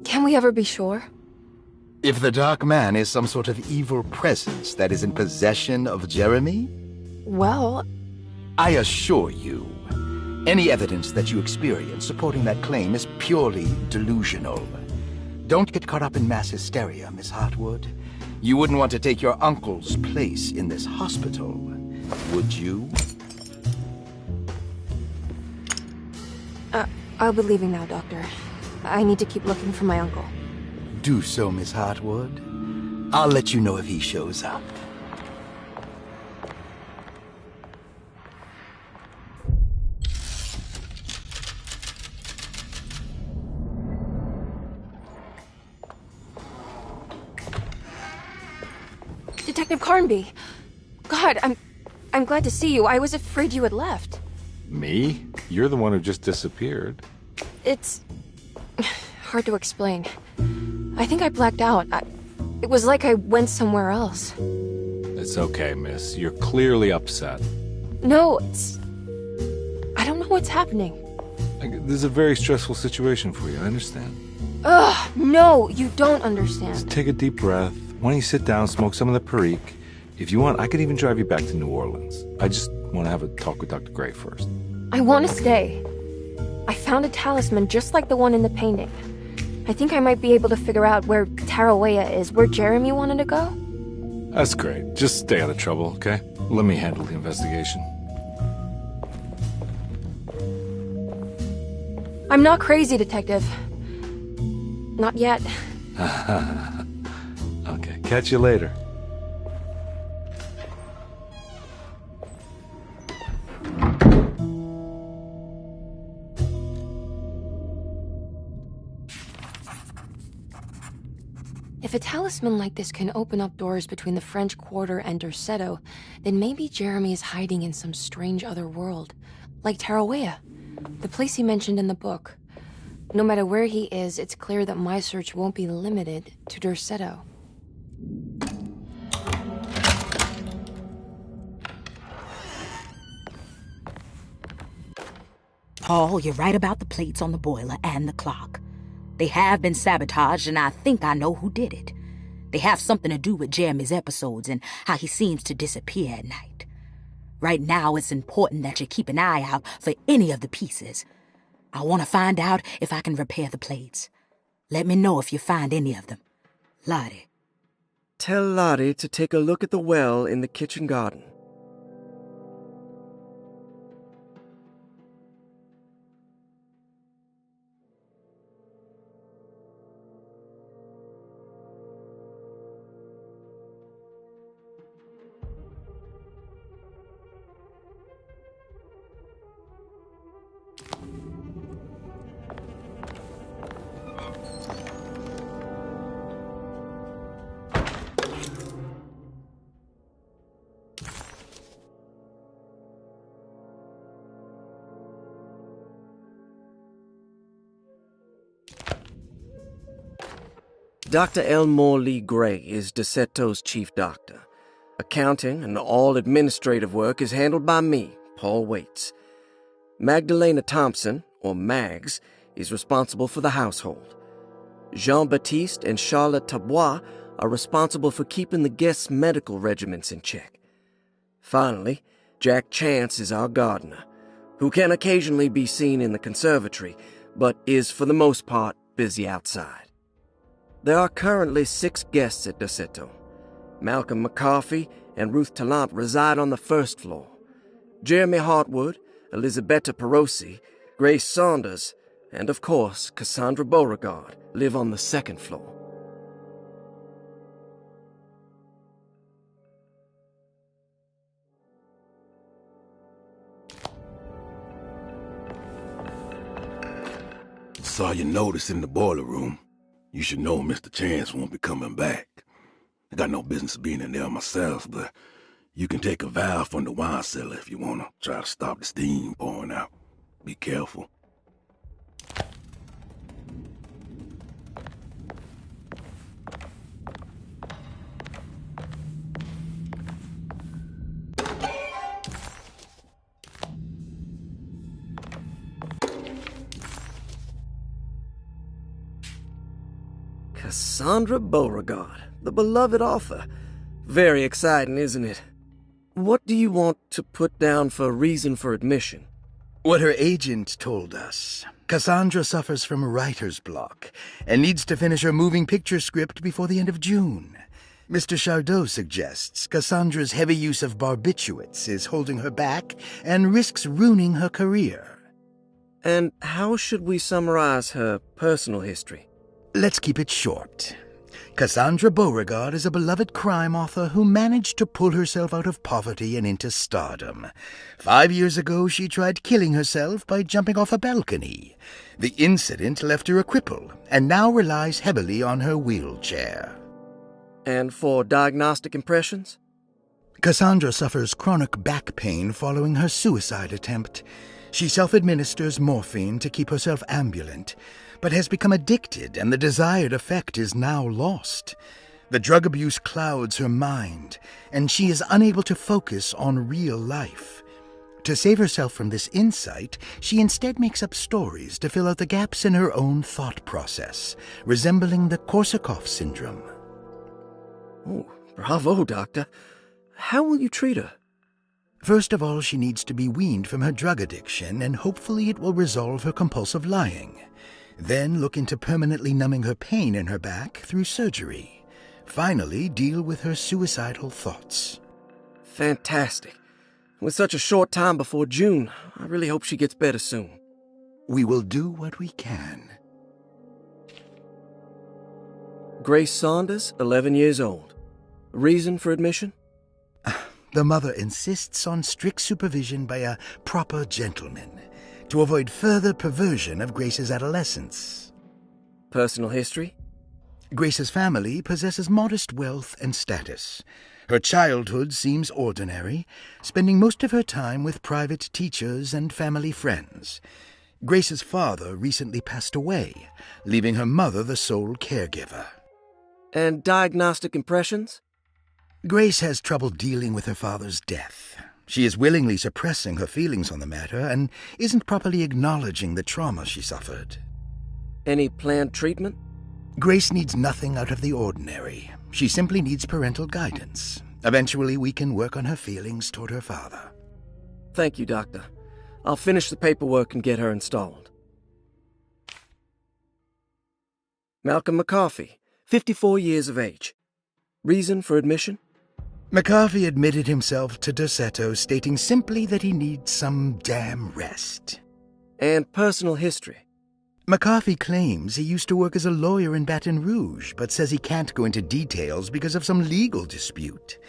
Can we ever be sure? If the Dark Man is some sort of evil presence that is in possession of Jeremy? Well, I assure you, any evidence that you experience supporting that claim is purely delusional. Don't get caught up in mass hysteria, Miss Hartwood. You wouldn't want to take your uncle's place in this hospital, would you? I'll be leaving now, Doctor. I need to keep looking for my uncle. Do so, Miss Hartwood. I'll let you know if he shows up. Detective Carnby! God, I'm glad to see you. I was afraid you had left. Me? You're the one who just disappeared. It's hard to explain. I think I blacked out. It was like I went somewhere else. It's okay, miss. You're clearly upset. No, I don't know what's happening. This is a very stressful situation for you, I understand. Ugh, no, you don't understand. Just take a deep breath. Why don't you sit down, smoke some of the Perique? If you want, I could even drive you back to New Orleans. I just want to have a talk with Dr. Gray first. I want to stay. I found a talisman just like the one in the painting. I think I might be able to figure out where Tarawea is, where Jeremy wanted to go. That's great. Just stay out of trouble, okay? Let me handle the investigation. I'm not crazy, Detective. Not yet. Okay, catch you later. If a talisman like this can open up doors between the French Quarter and Derceto, then maybe Jeremy is hiding in some strange other world, like Tarawea, the place he mentioned in the book. No matter where he is, it's clear that my search won't be limited to Derceto. Paul, you're right about the plates on the boiler and the clock. They have been sabotaged, and I think I know who did it. They have something to do with Jeremy's episodes and how he seems to disappear at night. Right now, it's important that you keep an eye out for any of the pieces. I want to find out if I can repair the plates. Let me know if you find any of them. Lottie. Tell Lottie to take a look at the well in the kitchen garden. Dr. Elmore Lee Gray is DeSeto's chief doctor. Accounting and all administrative work is handled by me, Paul Waits. Magdalena Thompson, or Mags, is responsible for the household. Jean-Baptiste and Charlotte Tabois are responsible for keeping the guests' medical regimens in check. Finally, Jack Chance is our gardener, who can occasionally be seen in the conservatory, but is for the most part busy outside. There are currently 6 guests at DeSeto. Malcolm McCarthy and Ruth Tallant reside on the first floor. Jeremy Hartwood, Elisabetta Perosi, Grace Saunders, and of course Cassandra Beauregard live on the second floor. Saw your notice in the boiler room. You should know Mr. Chance won't be coming back. I got no business being in there myself, but you can take a valve from the wine cellar if you want to try to stop the steam pouring out. Be careful. Cassandra Beauregard, the beloved author. Very exciting, isn't it? What do you want to put down for reason for admission? What her agent told us. Cassandra suffers from writer's block and needs to finish her moving picture script before the end of June. Mr. Chardot suggests Cassandra's heavy use of barbiturates is holding her back and risks ruining her career. And how should we summarize her personal history? Let's keep it short. Cassandra Beauregard is a beloved crime author who managed to pull herself out of poverty and into stardom. 5 years ago, she tried killing herself by jumping off a balcony. The incident left her a cripple and now relies heavily on her wheelchair. And for diagnostic impressions? Cassandra suffers chronic back pain following her suicide attempt. She self-administers morphine to keep herself ambulant, but has become addicted and the desired effect is now lost. The drug abuse clouds her mind, and she is unable to focus on real life. To save herself from this insight, she instead makes up stories to fill out the gaps in her own thought process, resembling the Korsakoff syndrome. Oh, bravo, Doctor. How will you treat her? First of all, she needs to be weaned from her drug addiction, and hopefully it will resolve her compulsive lying. Then look into permanently numbing her pain in her back through surgery. Finally, deal with her suicidal thoughts. Fantastic. With such a short time before June, I really hope she gets better soon. We will do what we can. Grace Saunders, 11 years old. Reason for admission? The mother insists on strict supervision by a proper gentleman to avoid further perversion of Grace's adolescence. Personal history? Grace's family possesses modest wealth and status. Her childhood seems ordinary, spending most of her time with private teachers and family friends. Grace's father recently passed away, leaving her mother the sole caregiver. And diagnostic impressions? Grace has trouble dealing with her father's death. She is willingly suppressing her feelings on the matter and isn't properly acknowledging the trauma she suffered. Any planned treatment? Grace needs nothing out of the ordinary. She simply needs parental guidance. Eventually, we can work on her feelings toward her father. Thank you, Doctor. I'll finish the paperwork and get her installed. Malcolm McCarthy, 54 years of age. Reason for admission? McCarthy admitted himself to DeSeto, stating simply that he needs some damn rest. And personal history? McCarthy claims he used to work as a lawyer in Baton Rouge, but says he can't go into details because of some legal dispute.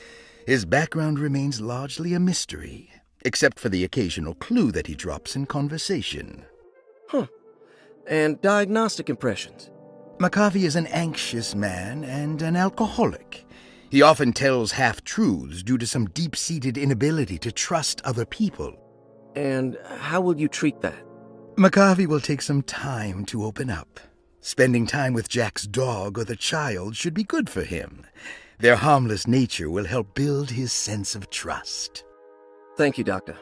His background remains largely a mystery, except for the occasional clue that he drops in conversation. Huh. And diagnostic impressions? McCarthy is an anxious man and an alcoholic. He often tells half-truths due to some deep-seated inability to trust other people. And how will you treat that? McCarthy will take some time to open up. Spending time with Jack's dog or the child should be good for him. Their harmless nature will help build his sense of trust. Thank you, Doctor.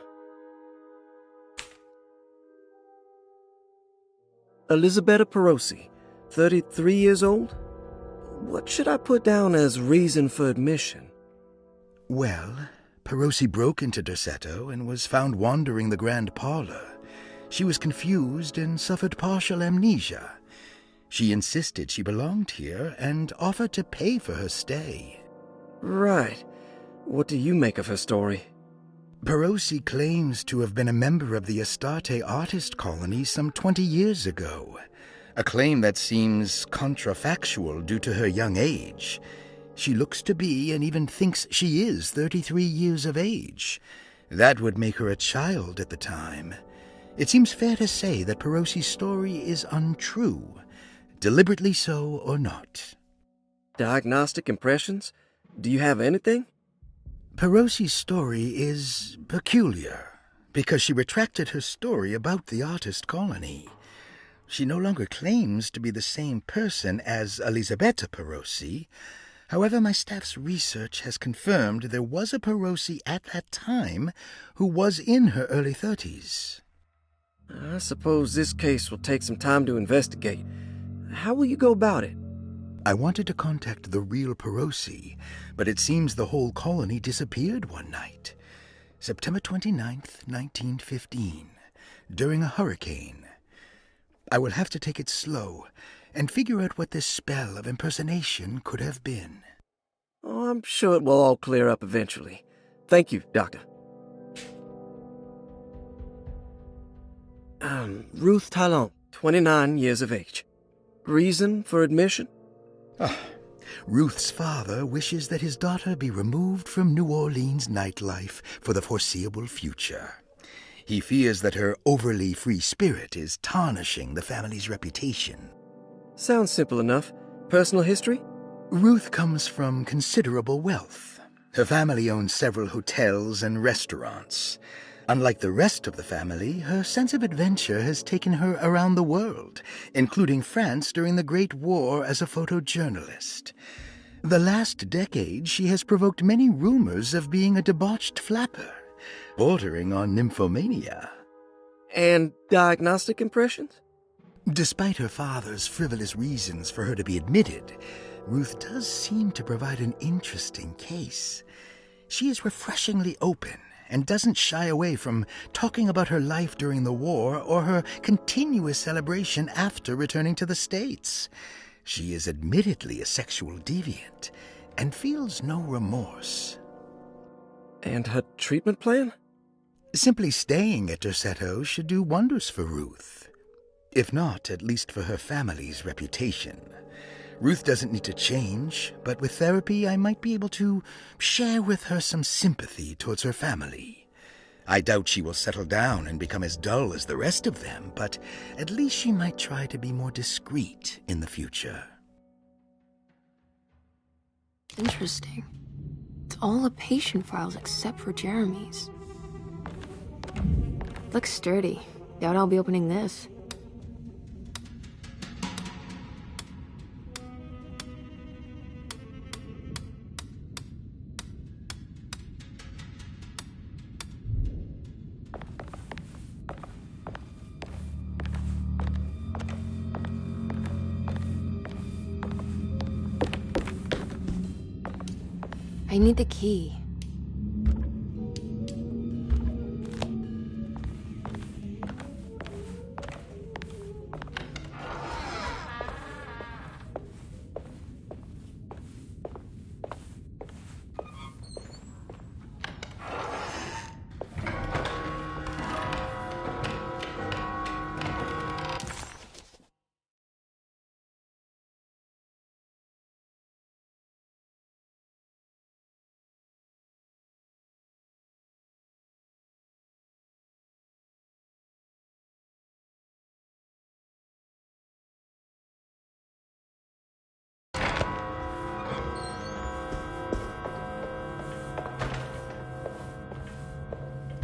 Elisabetta Perosi, 33 years old? What should I put down as reason for admission? Well, Perosi broke into Derceto and was found wandering the grand parlor. She was confused and suffered partial amnesia. She insisted she belonged here and offered to pay for her stay. Right. What do you make of her story? Perosi claims to have been a member of the Astarte artist colony some 20 years ago, a claim that seems contrafactual due to her young age. She looks to be and even thinks she is 33 years of age. That would make her a child at the time. It seems fair to say that Perosi's story is untrue, deliberately so or not. Diagnostic impressions? Do you have anything? Perosi's story is peculiar because she retracted her story about the artist colony. She no longer claims to be the same person as Elisabetta Perosi. However, my staff's research has confirmed there was a Perosi at that time who was in her early 30s. I suppose this case will take some time to investigate. How will you go about it? I wanted to contact the real Perosi, but it seems the whole colony disappeared one night. September 29th, 1915, during a hurricane. I will have to take it slow and figure out what this spell of impersonation could have been. Oh, I'm sure it will all clear up eventually. Thank you, Doctor. Ruth Talon, 29 years of age. Reason for admission? Ruth's father wishes that his daughter be removed from New Orleans nightlife for the foreseeable future. He fears that her overly free spirit is tarnishing the family's reputation. Sounds simple enough. Personal history? Ruth comes from considerable wealth. Her family owns several hotels and restaurants. Unlike the rest of the family, her sense of adventure has taken her around the world, including France during the Great War as a photojournalist. The last decade, she has provoked many rumors of being a debauched flapper, bordering on nymphomania. And diagnostic impressions? Despite her father's frivolous reasons for her to be admitted, Ruth does seem to provide an interesting case. She is refreshingly open and doesn't shy away from talking about her life during the war or her continuous celebration after returning to the States. She is admittedly a sexual deviant and feels no remorse. And her treatment plan? Simply staying at Derceto should do wonders for Ruth. If not, at least for her family's reputation. Ruth doesn't need to change, but with therapy I might be able to share with her some sympathy towards her family. I doubt she will settle down and become as dull as the rest of them, but at least she might try to be more discreet in the future. Interesting. It's all the patient files except for Jeremy's. Looks sturdy. Doubt I'll be opening this. I need the key.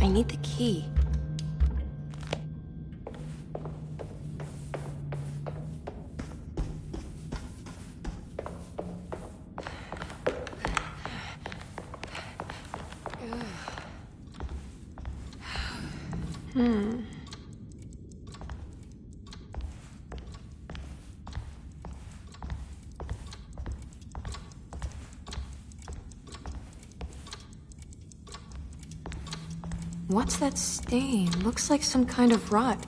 I need the key. What's that stain? Looks like some kind of rot.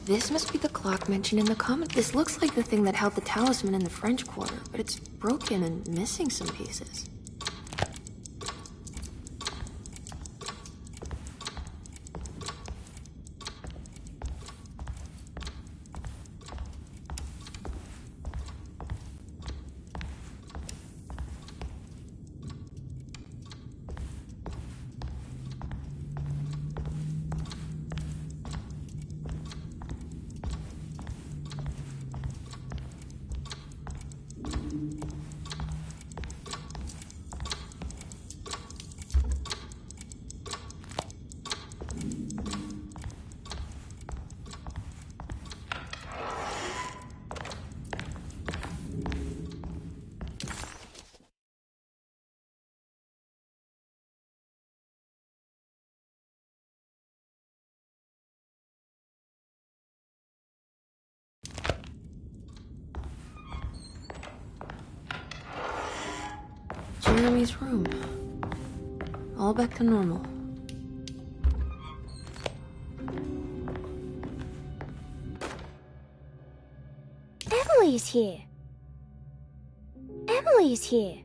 This must be the clock mentioned in the comic. This looks like the thing that held the talisman in the French Quarter, but it's broken and missing some pieces. Jeremy's room. All back to normal. Emily's here. Emily's here.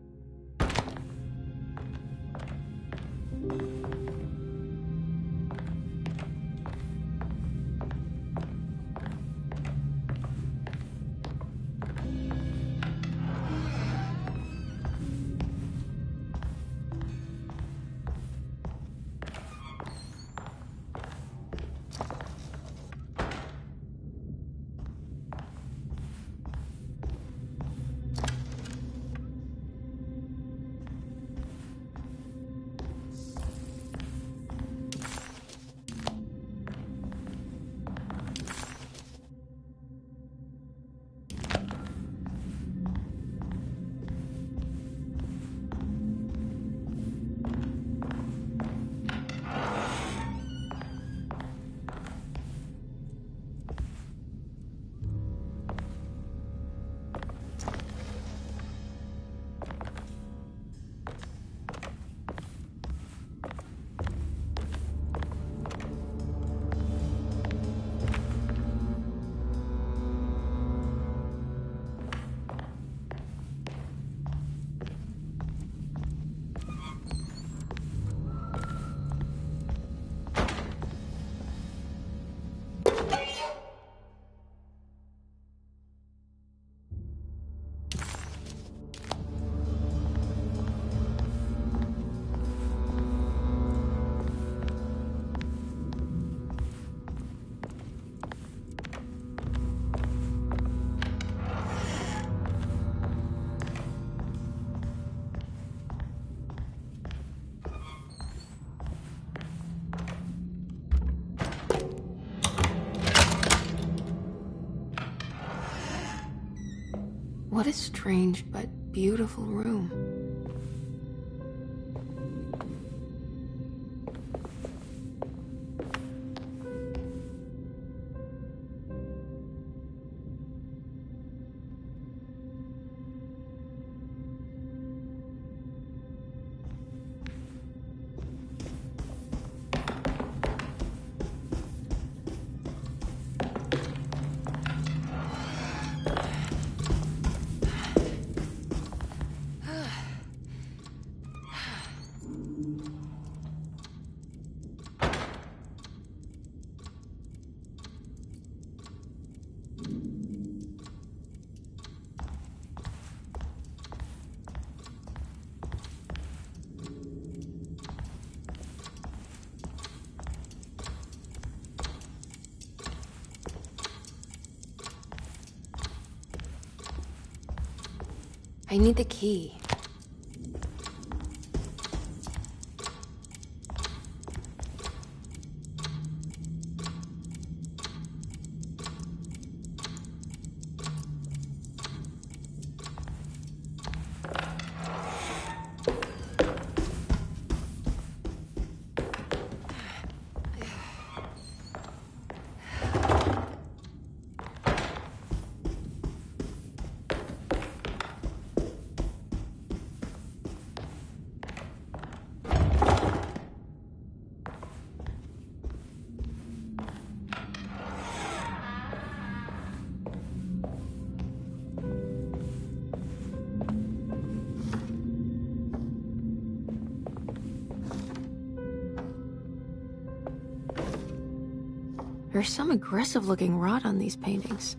What a strange but beautiful room. I need the key. There's some aggressive-looking rot on these paintings.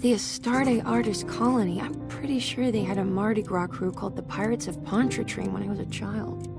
The Astarte Artist Colony. I'm pretty sure they had a Mardi Gras crew called the Pirates of Pontchartrain when I was a child.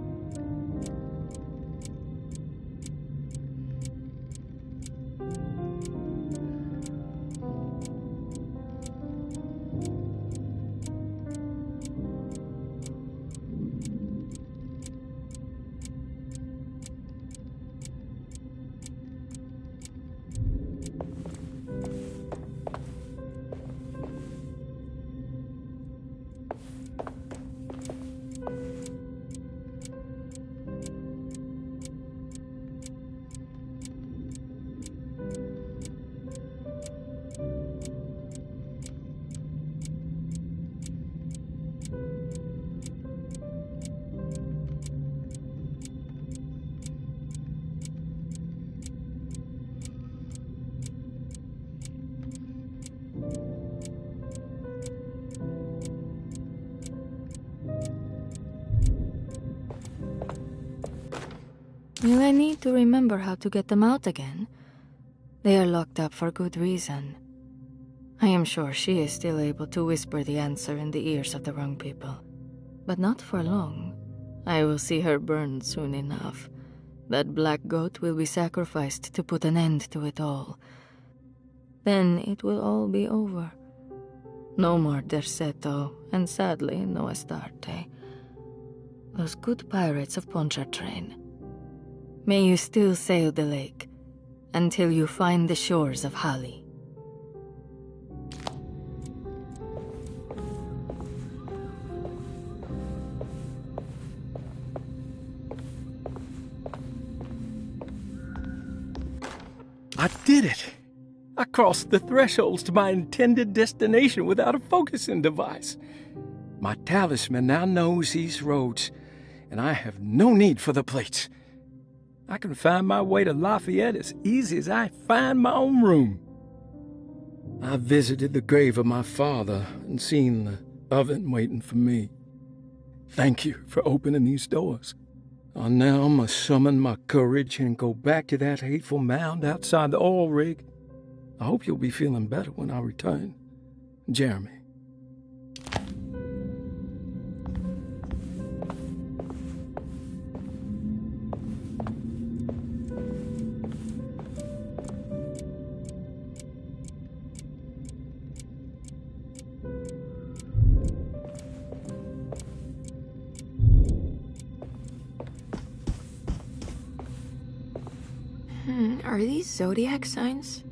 Will I need to remember how to get them out again? They are locked up for good reason. I am sure she is still able to whisper the answer in the ears of the wrong people. But not for long. I will see her burned soon enough. That black goat will be sacrificed to put an end to it all. Then it will all be over. No more Derceto, and sadly, no Astarte. Those good pirates of Pontchartrain. May you still sail the lake, until you find the shores of Hali. I did it! I crossed the thresholds to my intended destination without a focusing device. My talisman now knows these roads, and I have no need for the plates. I can find my way to Lafayette as easy as I find my own room. I visited the grave of my father and seen the oven waiting for me. Thank you for opening these doors. I now must summon my courage and go back to that hateful mound outside the oil rig. I hope you'll be feeling better when I return. Jeremy. Are these zodiac signs?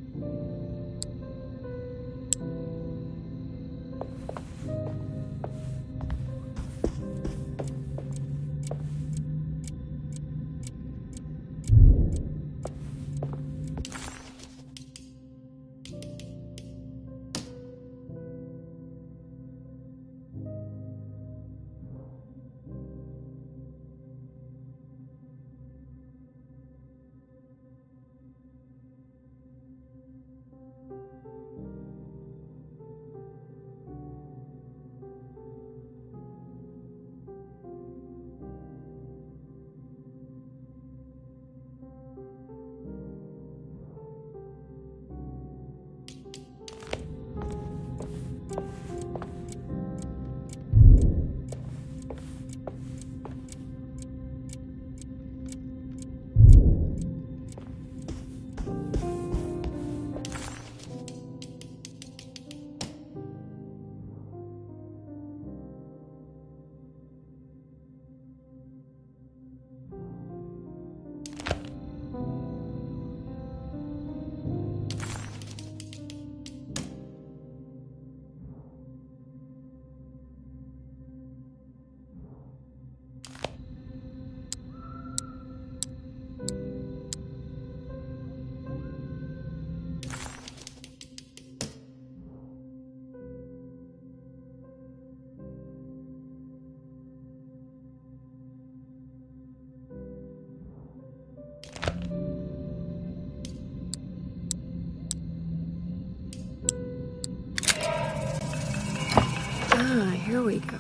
Here we go.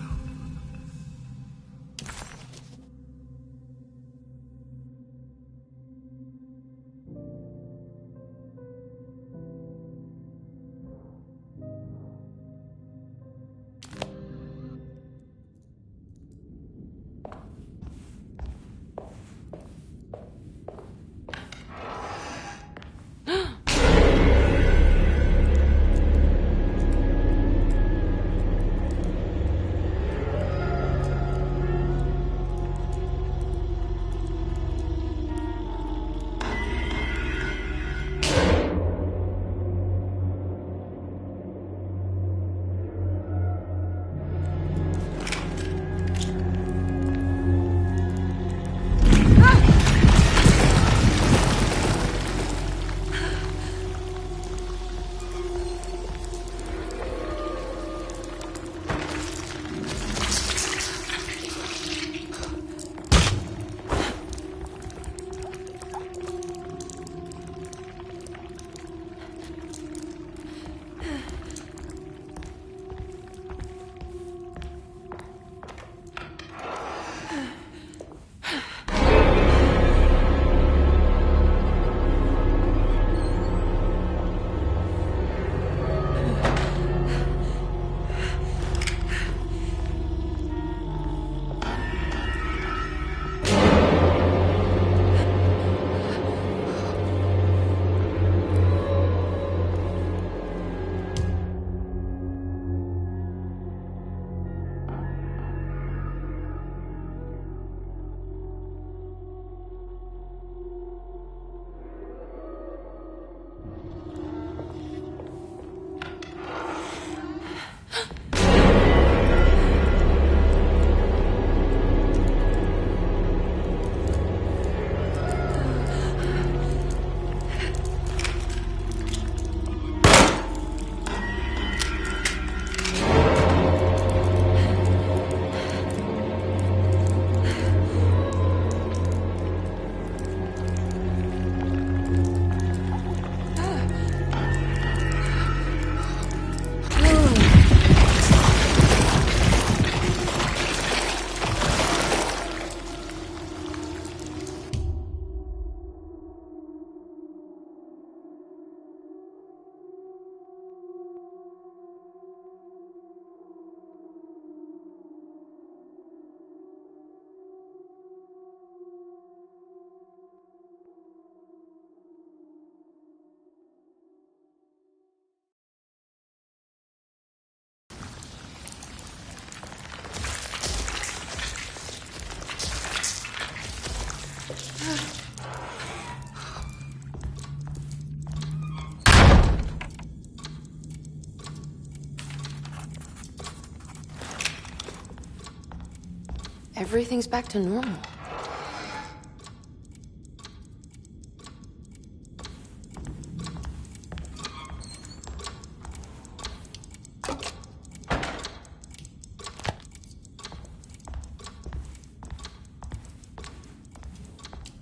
Everything's back to normal.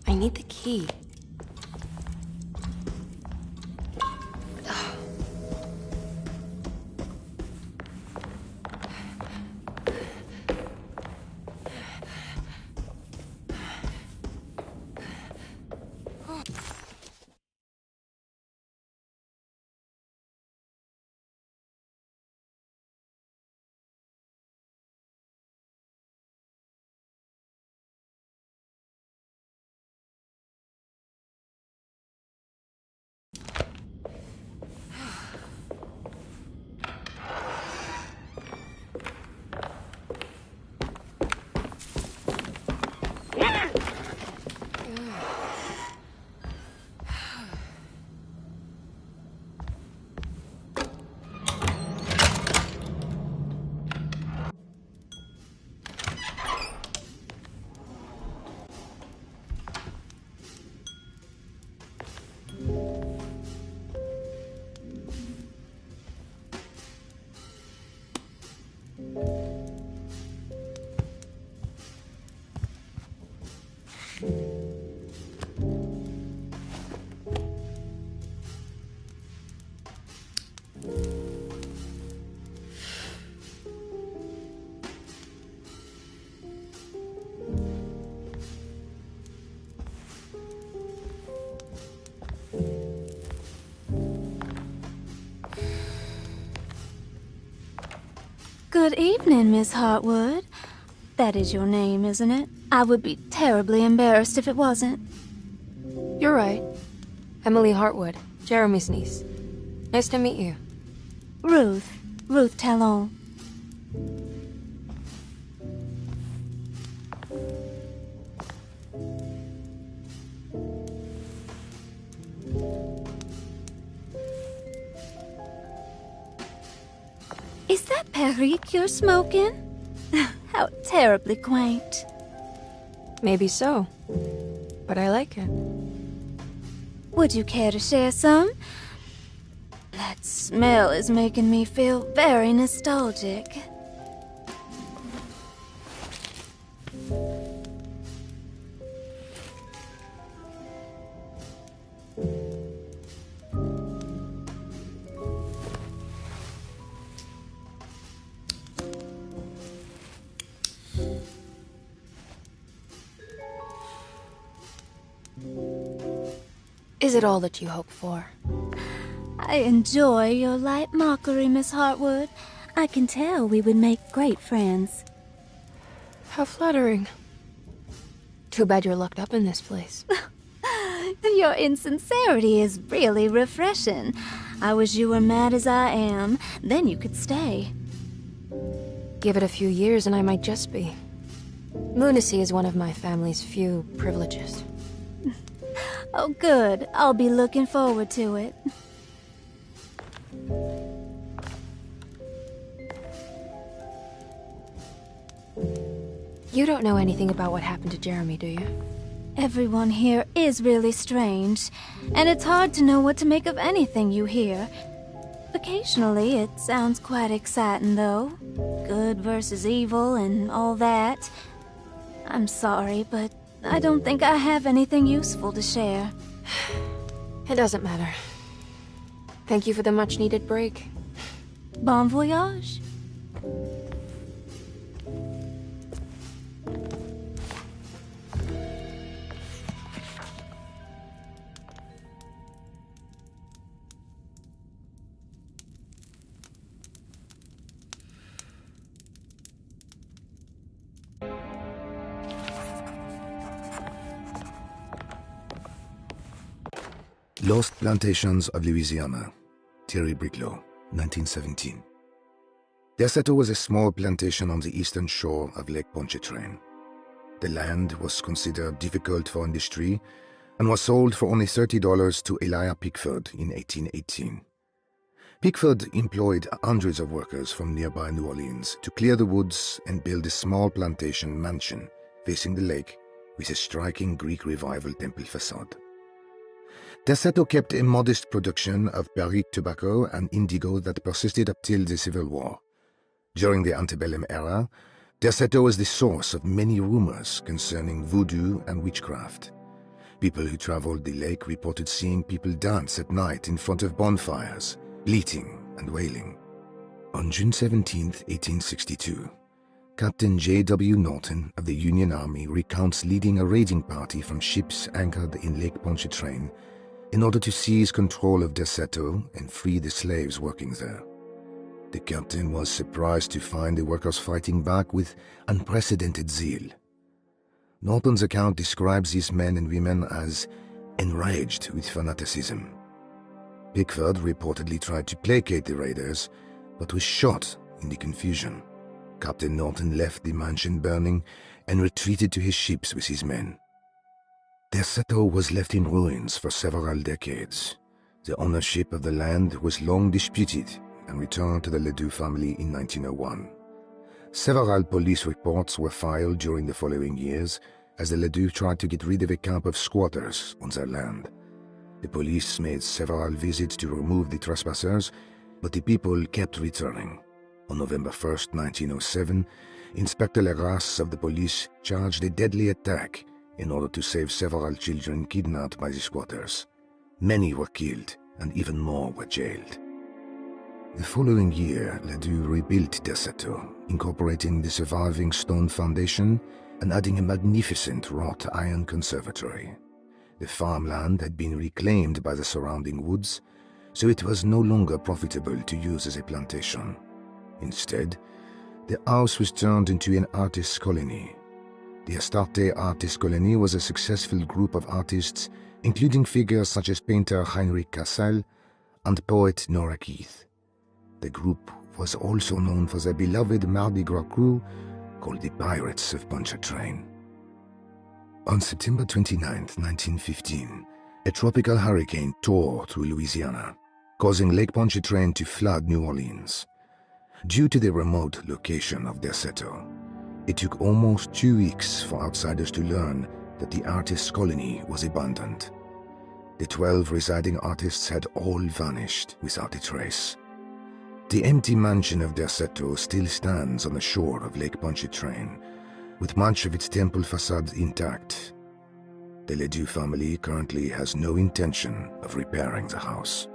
I need the key. Good evening, Miss Hartwood. That is your name, isn't it? I would be terribly embarrassed if it wasn't. You're right. Emily Hartwood, Jeremy's niece. Nice to meet you. Ruth Talon. Is that Perique you're smoking? How terribly quaint. Maybe so, but I like it. Would you care to share some? That smell is making me feel very nostalgic. Is it all that you hope for? I enjoy your light mockery, Miss Hartwood. I can tell we would make great friends. How flattering. Too bad you're locked up in this place. Your insincerity is really refreshing. I wish you were mad as I am. Then you could stay. Give it a few years and I might just be. Lunacy is one of my family's few privileges. Oh, good. I'll be looking forward to it. You don't know anything about what happened to Jeremy, do you? Everyone here is really strange, and it's hard to know what to make of anything you hear. Occasionally, it sounds quite exciting, though. Good versus evil and all that. I'm sorry, but I don't think I have anything useful to share. It doesn't matter. Thank you for the much-needed break. Bon voyage. Lost Plantations of Louisiana, Thierry Briclot, 1917. Derceto was a small plantation on the eastern shore of Lake Pontchartrain. The land was considered difficult for industry and was sold for only $30 to Elijah Pickford in 1818. Pickford employed hundreds of workers from nearby New Orleans to clear the woods and build a small plantation mansion facing the lake with a striking Greek Revival temple facade. Derceto kept a modest production of Perique tobacco and indigo that persisted up till the Civil War. During the antebellum era, Derceto was the source of many rumors concerning voodoo and witchcraft. People who traveled the lake reported seeing people dance at night in front of bonfires, bleating and wailing. On June 17, 1862, Captain J.W. Norton of the Union Army recounts leading a raiding party from ships anchored in Lake Pontchartrain in order to seize control of Derceto and free the slaves working there. The captain was surprised to find the workers fighting back with unprecedented zeal. Norton's account describes these men and women as enraged with fanaticism. Pickford reportedly tried to placate the raiders, but was shot in the confusion. Captain Norton left the mansion burning and retreated to his ships with his men. Derceto was left in ruins for several decades. The ownership of the land was long disputed and returned to the Ledoux family in 1901. Several police reports were filed during the following years as the Ledoux tried to get rid of a camp of squatters on their land. The police made several visits to remove the trespassers, but the people kept returning. On November 1, 1907, Inspector Legrasse of the police charged a deadly attack in order to save several children kidnapped by the squatters. Many were killed, and even more were jailed. The following year, Ledoux rebuilt Derceto, incorporating the surviving stone foundation and adding a magnificent wrought iron conservatory. The farmland had been reclaimed by the surrounding woods, so it was no longer profitable to use as a plantation. Instead, The house was turned into an artist's colony. The Astarte Artist Colony was a successful group of artists, including figures such as painter Heinrich Cassel and poet Nora Keith. The group was also known for their beloved Mardi Gras crew called the Pirates of Pontchartrain. On September 29, 1915, a tropical hurricane tore through Louisiana, causing Lake Pontchartrain to flood New Orleans. Due to the remote location of Derceto, it took almost 2 weeks for outsiders to learn that the artists' colony was abandoned. The 12 residing artists had all vanished without a trace. The empty mansion of Derceto still stands on the shore of Lake Pontchartrain, with much of its temple facade intact. The Ledoux family currently has no intention of repairing the house.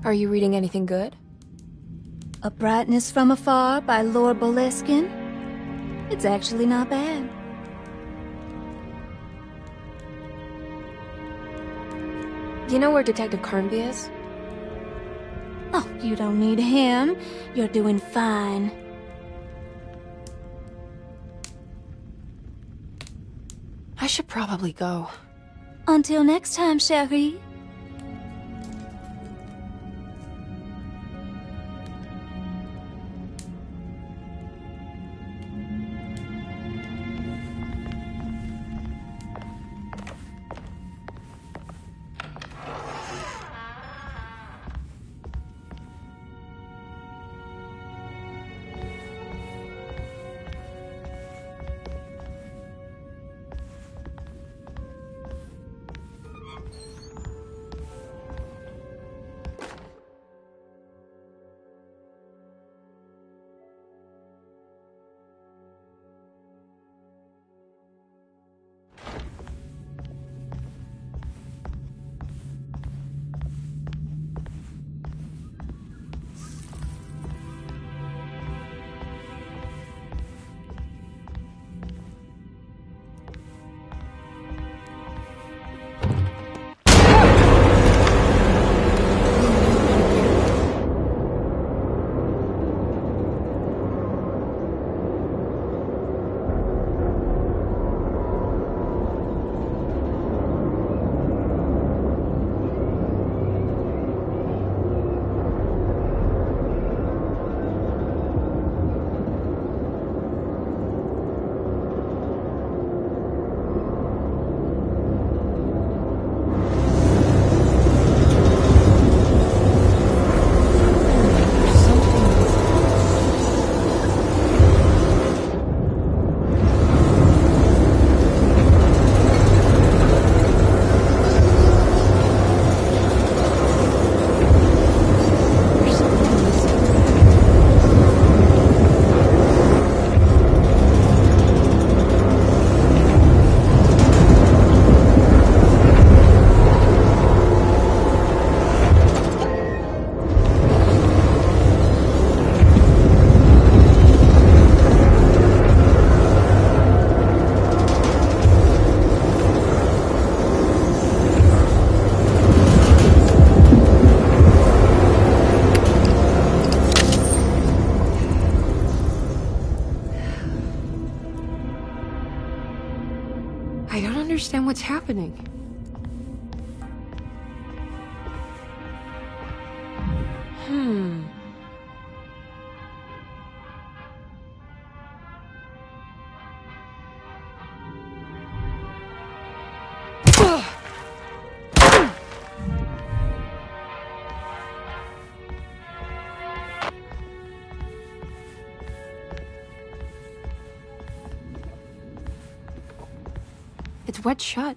Are you reading anything good? A Brightness from Afar by Lord Boleskine. It's actually not bad. Do you know where Detective Carnby is? Oh, you don't need him. You're doing fine. I should probably go. Until next time, chérie. I don't understand what's happening. It's wet shut.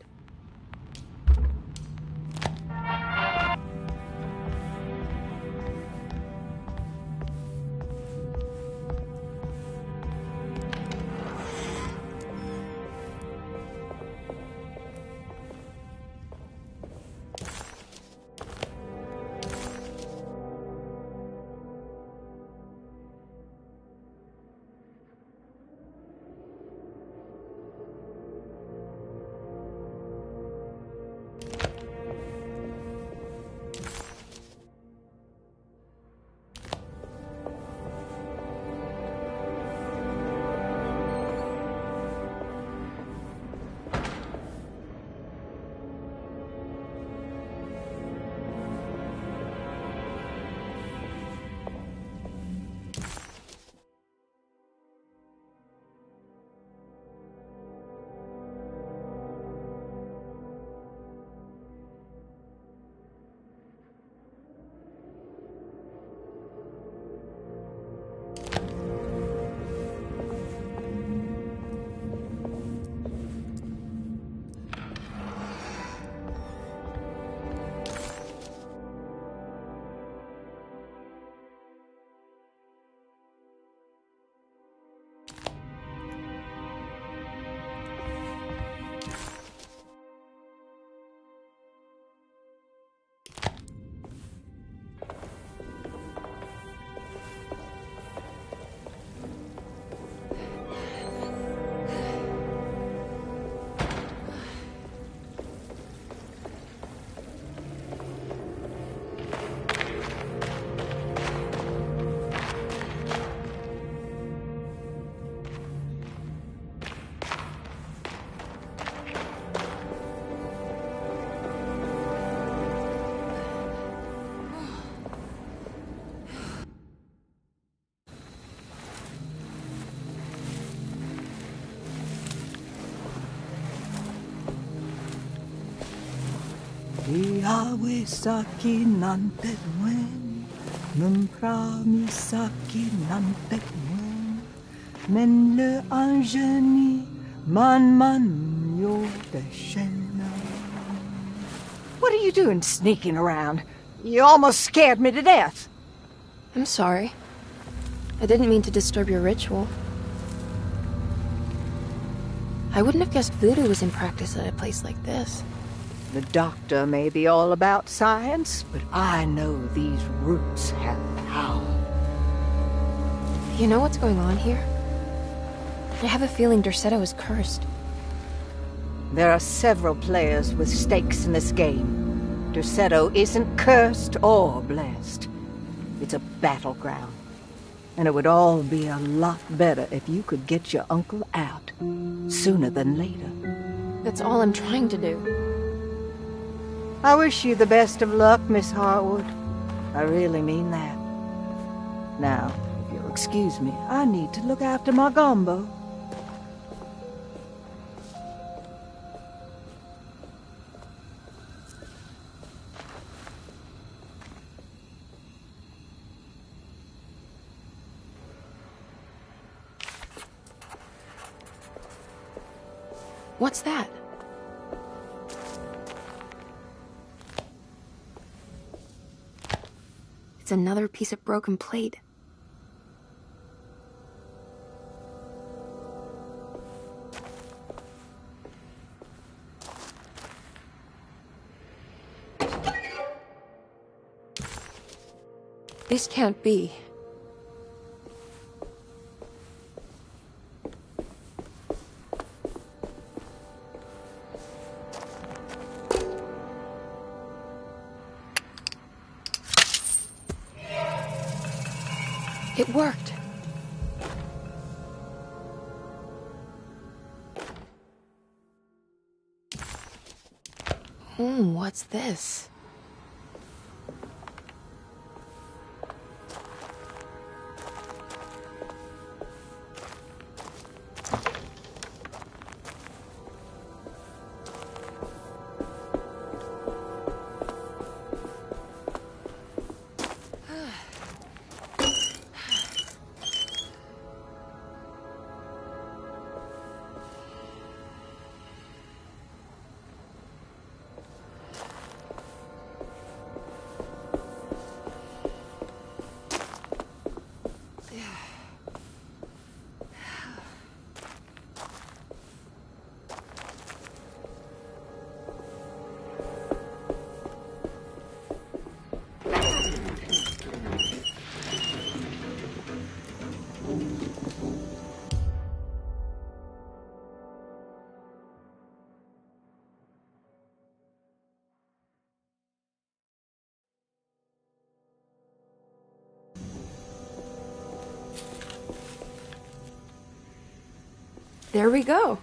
Diawe saki nantet wen, memprami saki nantet wen, men le angeni man yo deshena. What are you doing sneaking around? You almost scared me to death. I'm sorry. I didn't mean to disturb your ritual. I wouldn't have guessed voodoo was in practice at a place like this. The doctor may be all about science, but I know these roots have power. You know what's going on here? I have a feeling Derceto is cursed. There are several players with stakes in this game. Derceto isn't cursed or blessed. It's a battleground. And it would all be a lot better if you could get your uncle out sooner than later. That's all I'm trying to do. I wish you the best of luck, Miss Harwood. I really mean that. Now, if you'll excuse me, I need to look after my gumbo. What's that? It's another piece of broken plate. This can't be. It worked. What's this? There we go.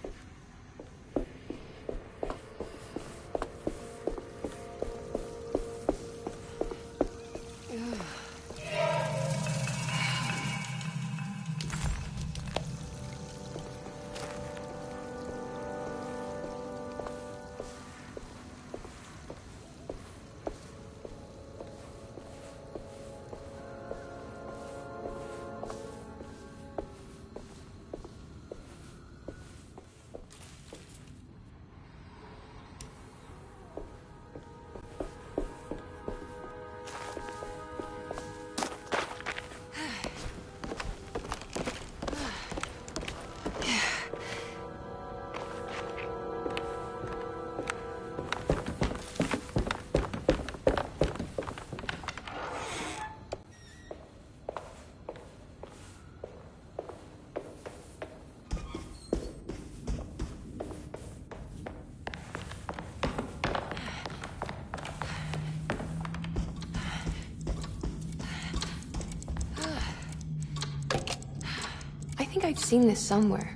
I think I've seen this somewhere.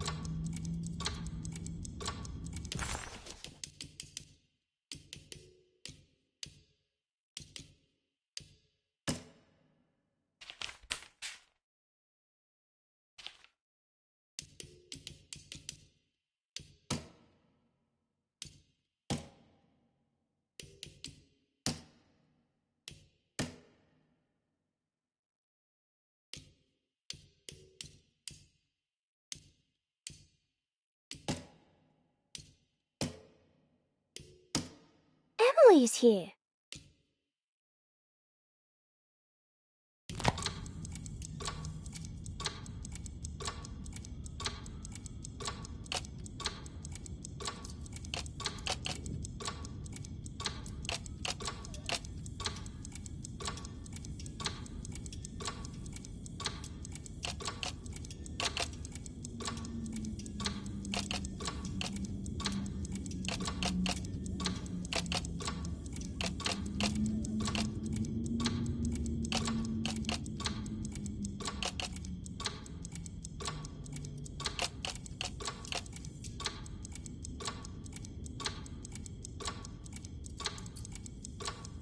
Ellie's here.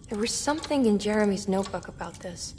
There was something in Jeremy's notebook about this.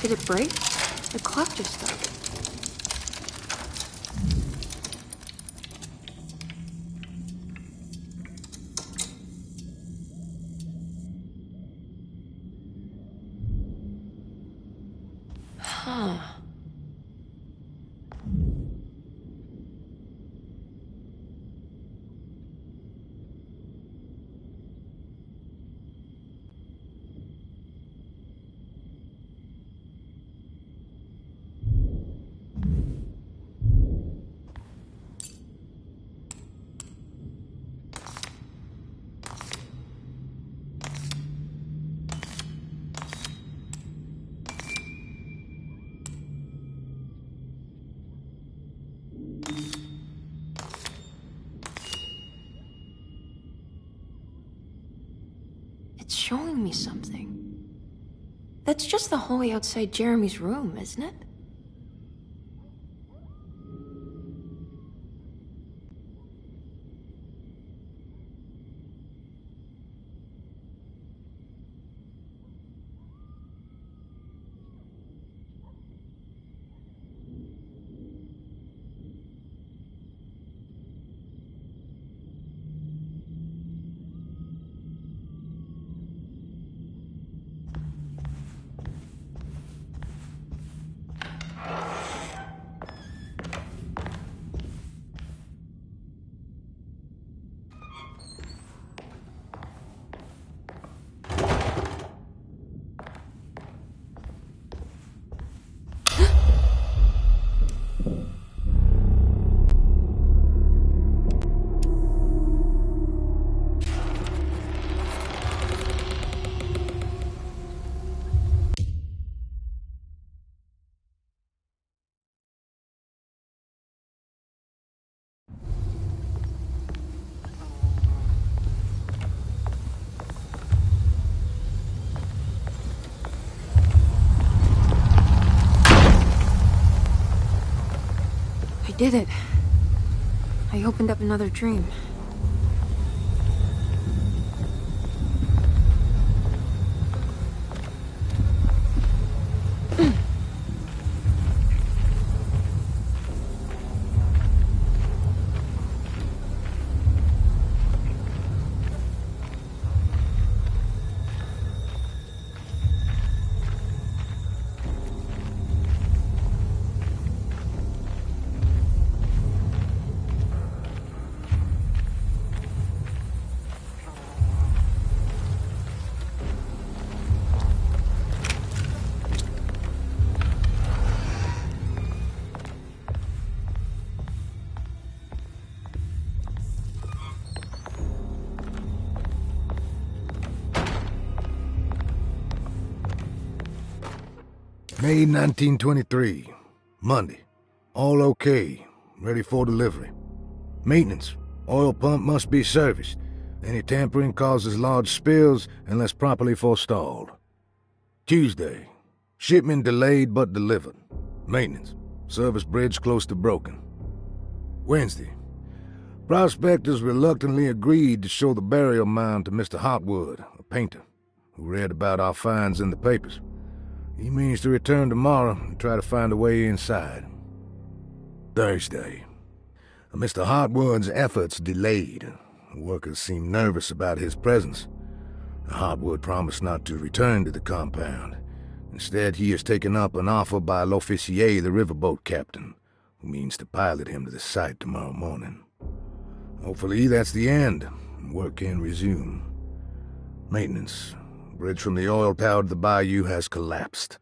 Did it break? The clock just stopped. Huh. It's showing me something. That's just the hallway outside Jeremy's room, isn't it? I did it. I opened up another dream. May 1923. Monday. All okay. Ready for delivery. Maintenance. Oil pump must be serviced. Any tampering causes large spills unless properly forestalled. Tuesday. Shipment delayed but delivered. Maintenance. Service bridge close to broken. Wednesday. Prospectors reluctantly agreed to show the burial mound to Mr. Hotwood, a painter, who read about our finds in the papers. He means to return tomorrow and try to find a way inside. Thursday. Mr. Hotwood's efforts delayed. The workers seemed nervous about his presence. Hotwood promised not to return to the compound. Instead, he has taken up an offer by L'Officier, the riverboat captain, who means to pilot him to the site tomorrow morning. Hopefully that's the end, and work can resume. Maintenance. Bridge from the oil tower to the bayou has collapsed.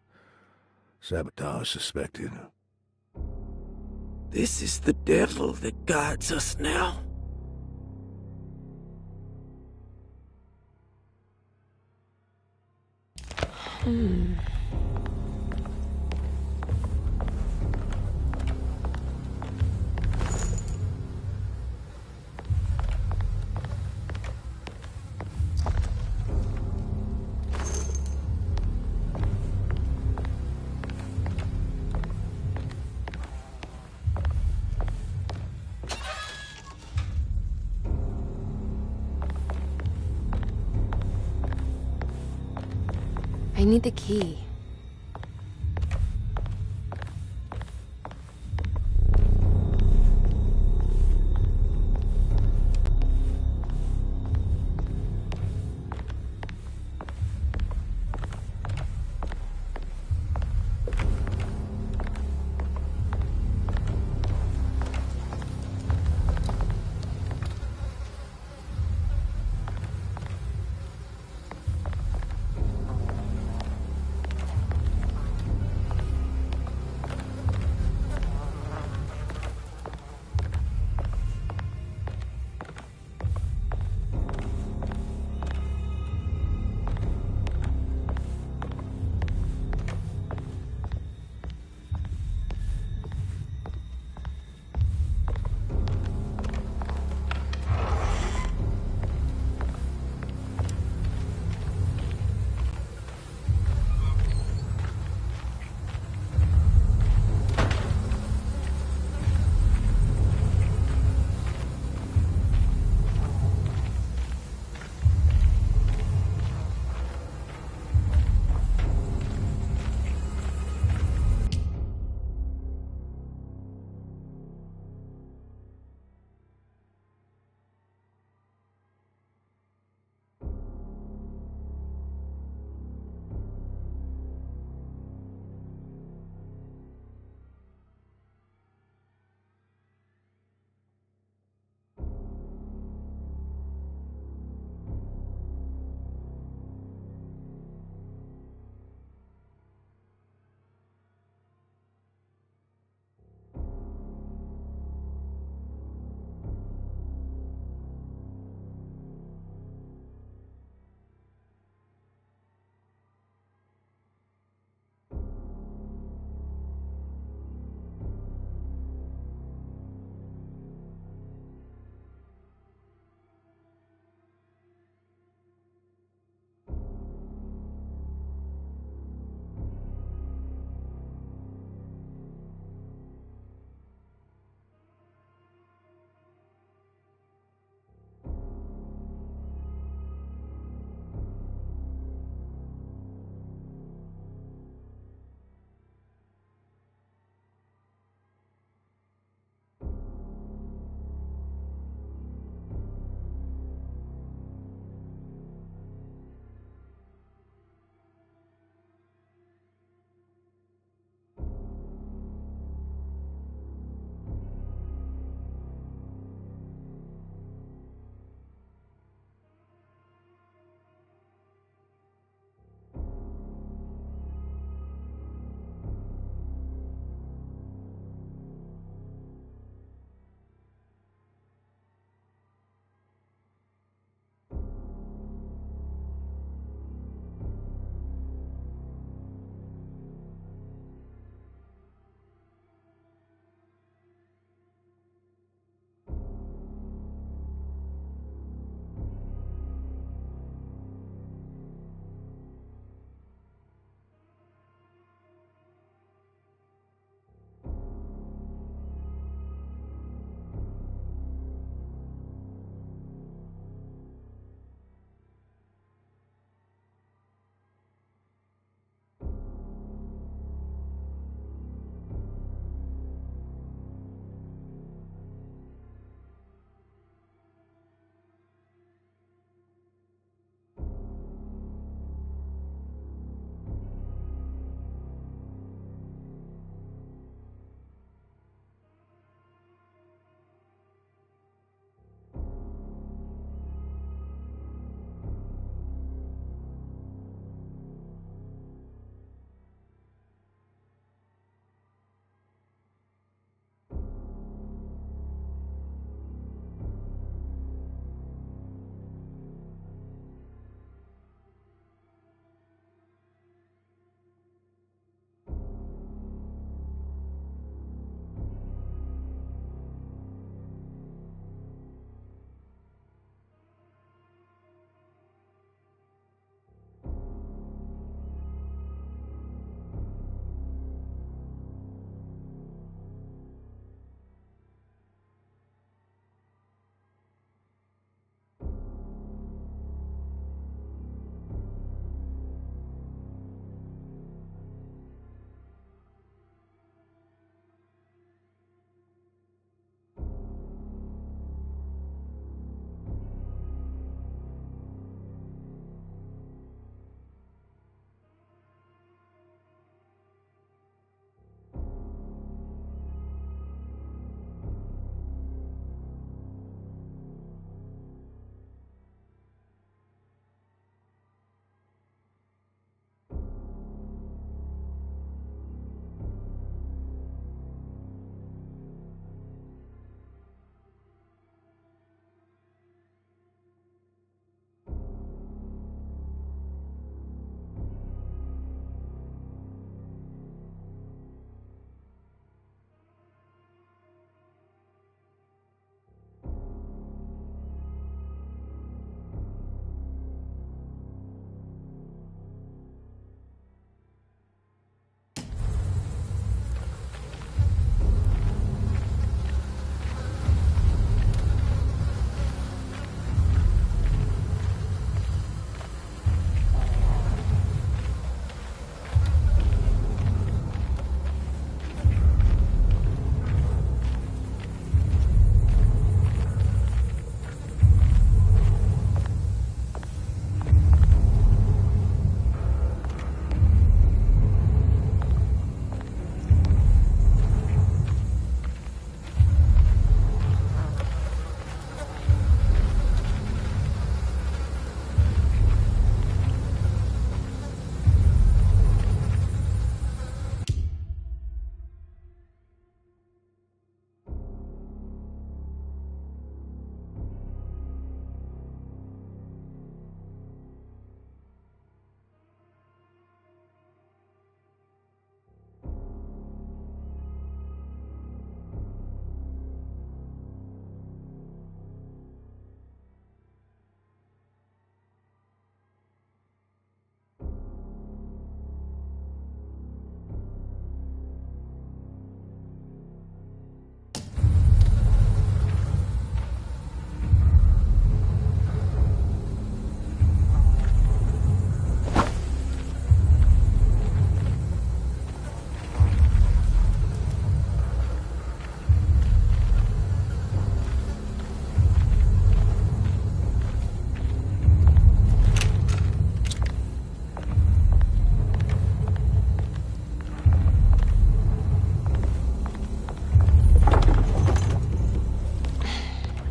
Sabotage suspected. This is the devil that guides us now. I need the key.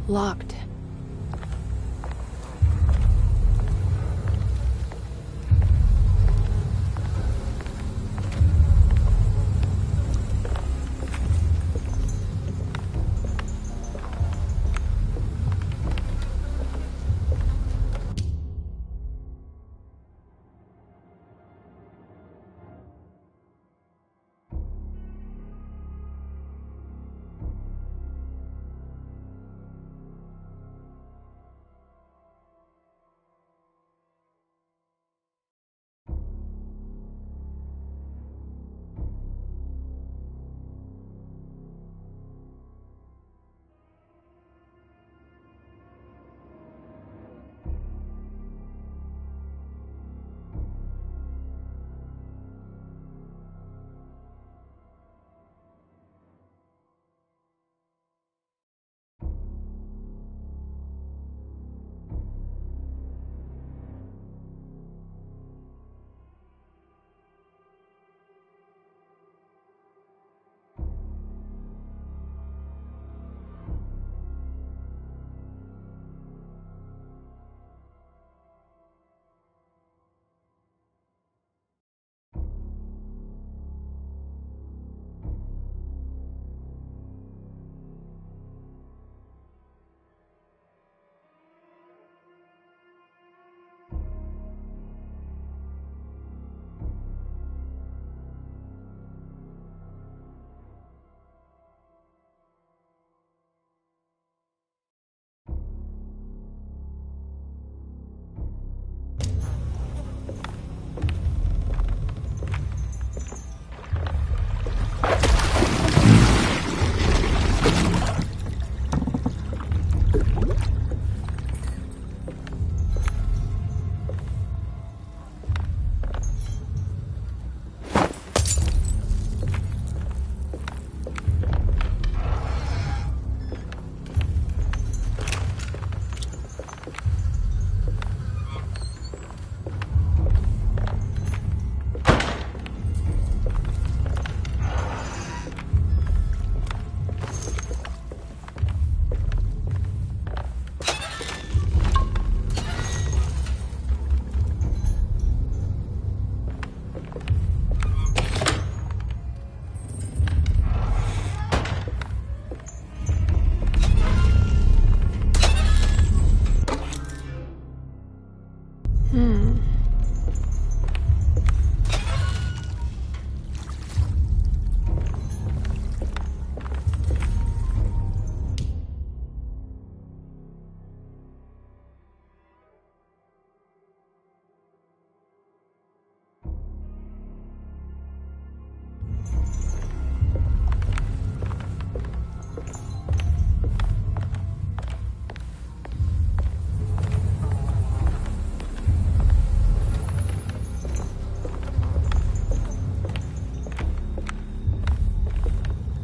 Locked.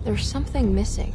There's something missing.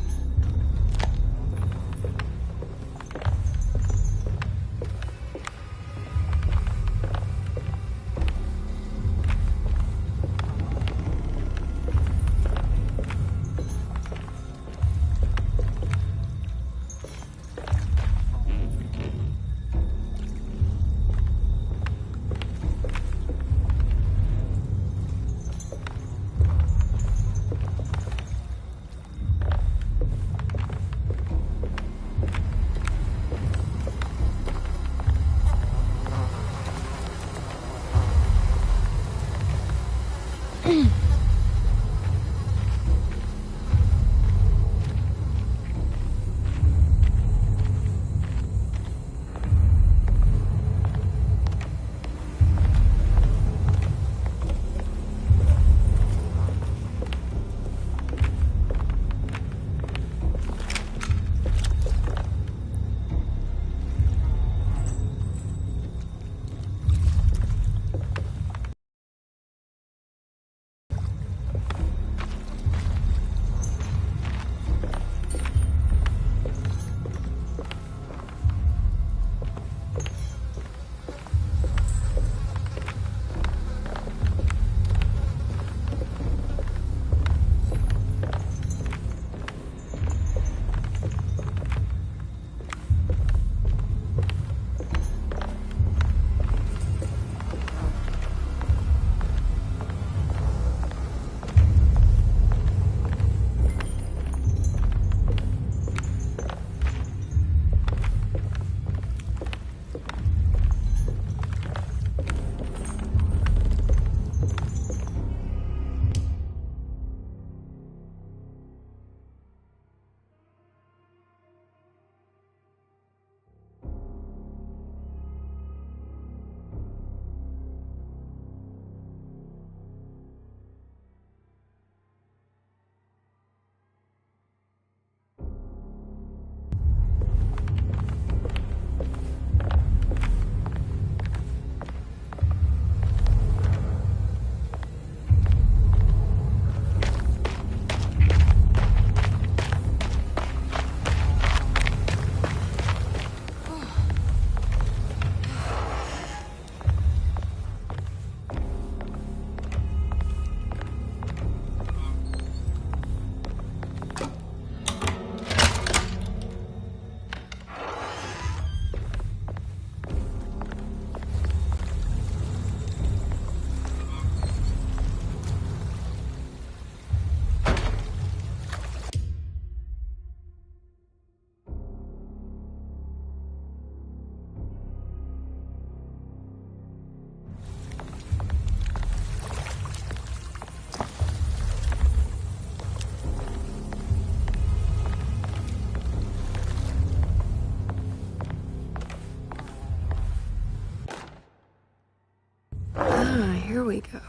we go.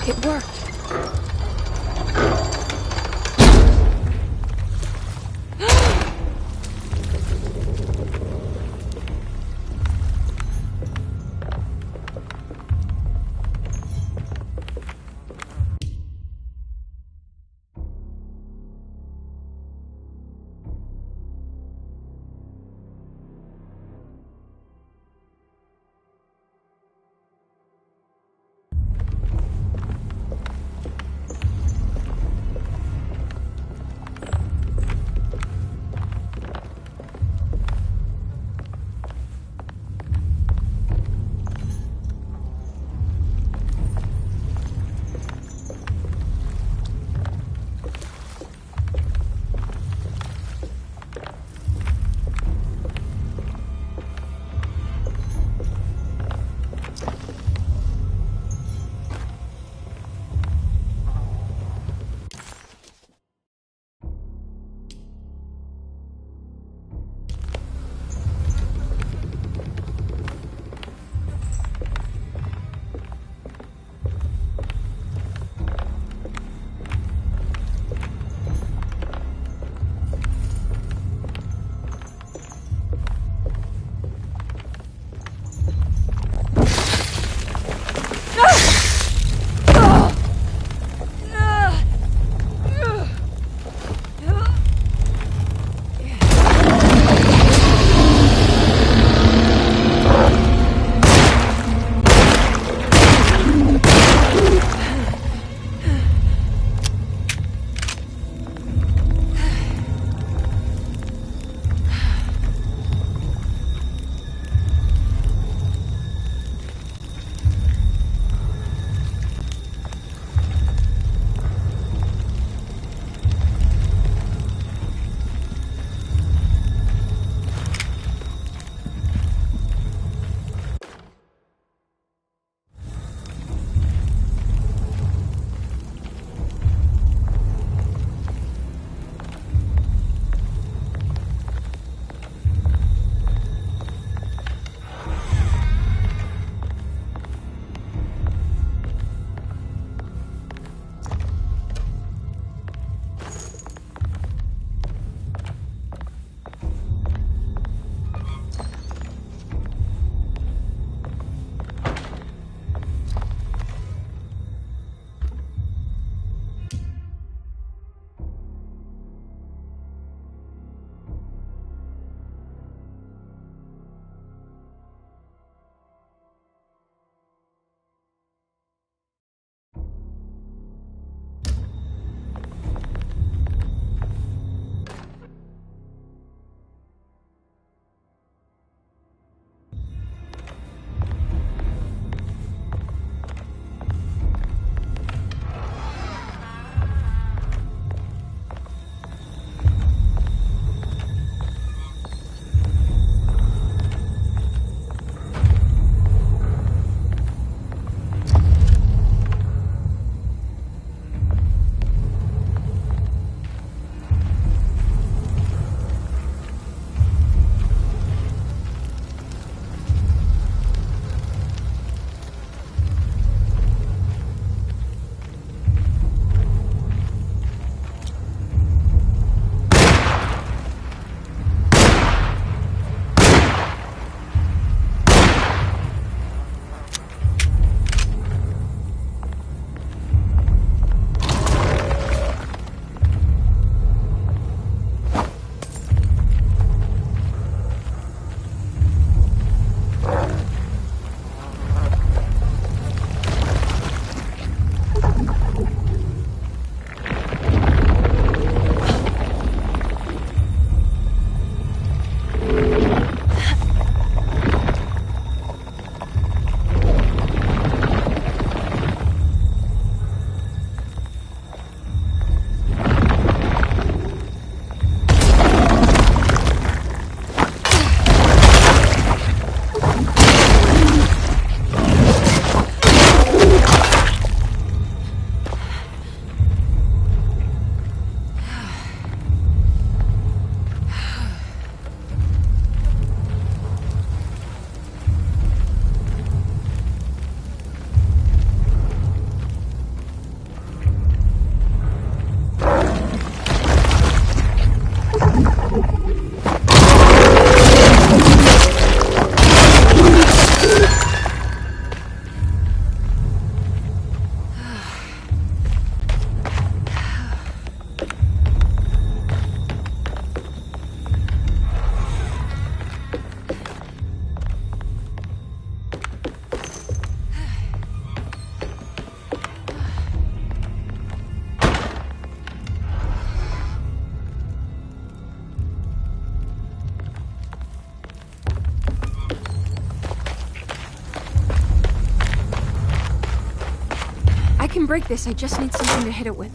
It worked. can break this, I just need something to hit it with.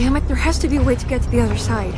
Damn it, there has to be a way to get to the other side.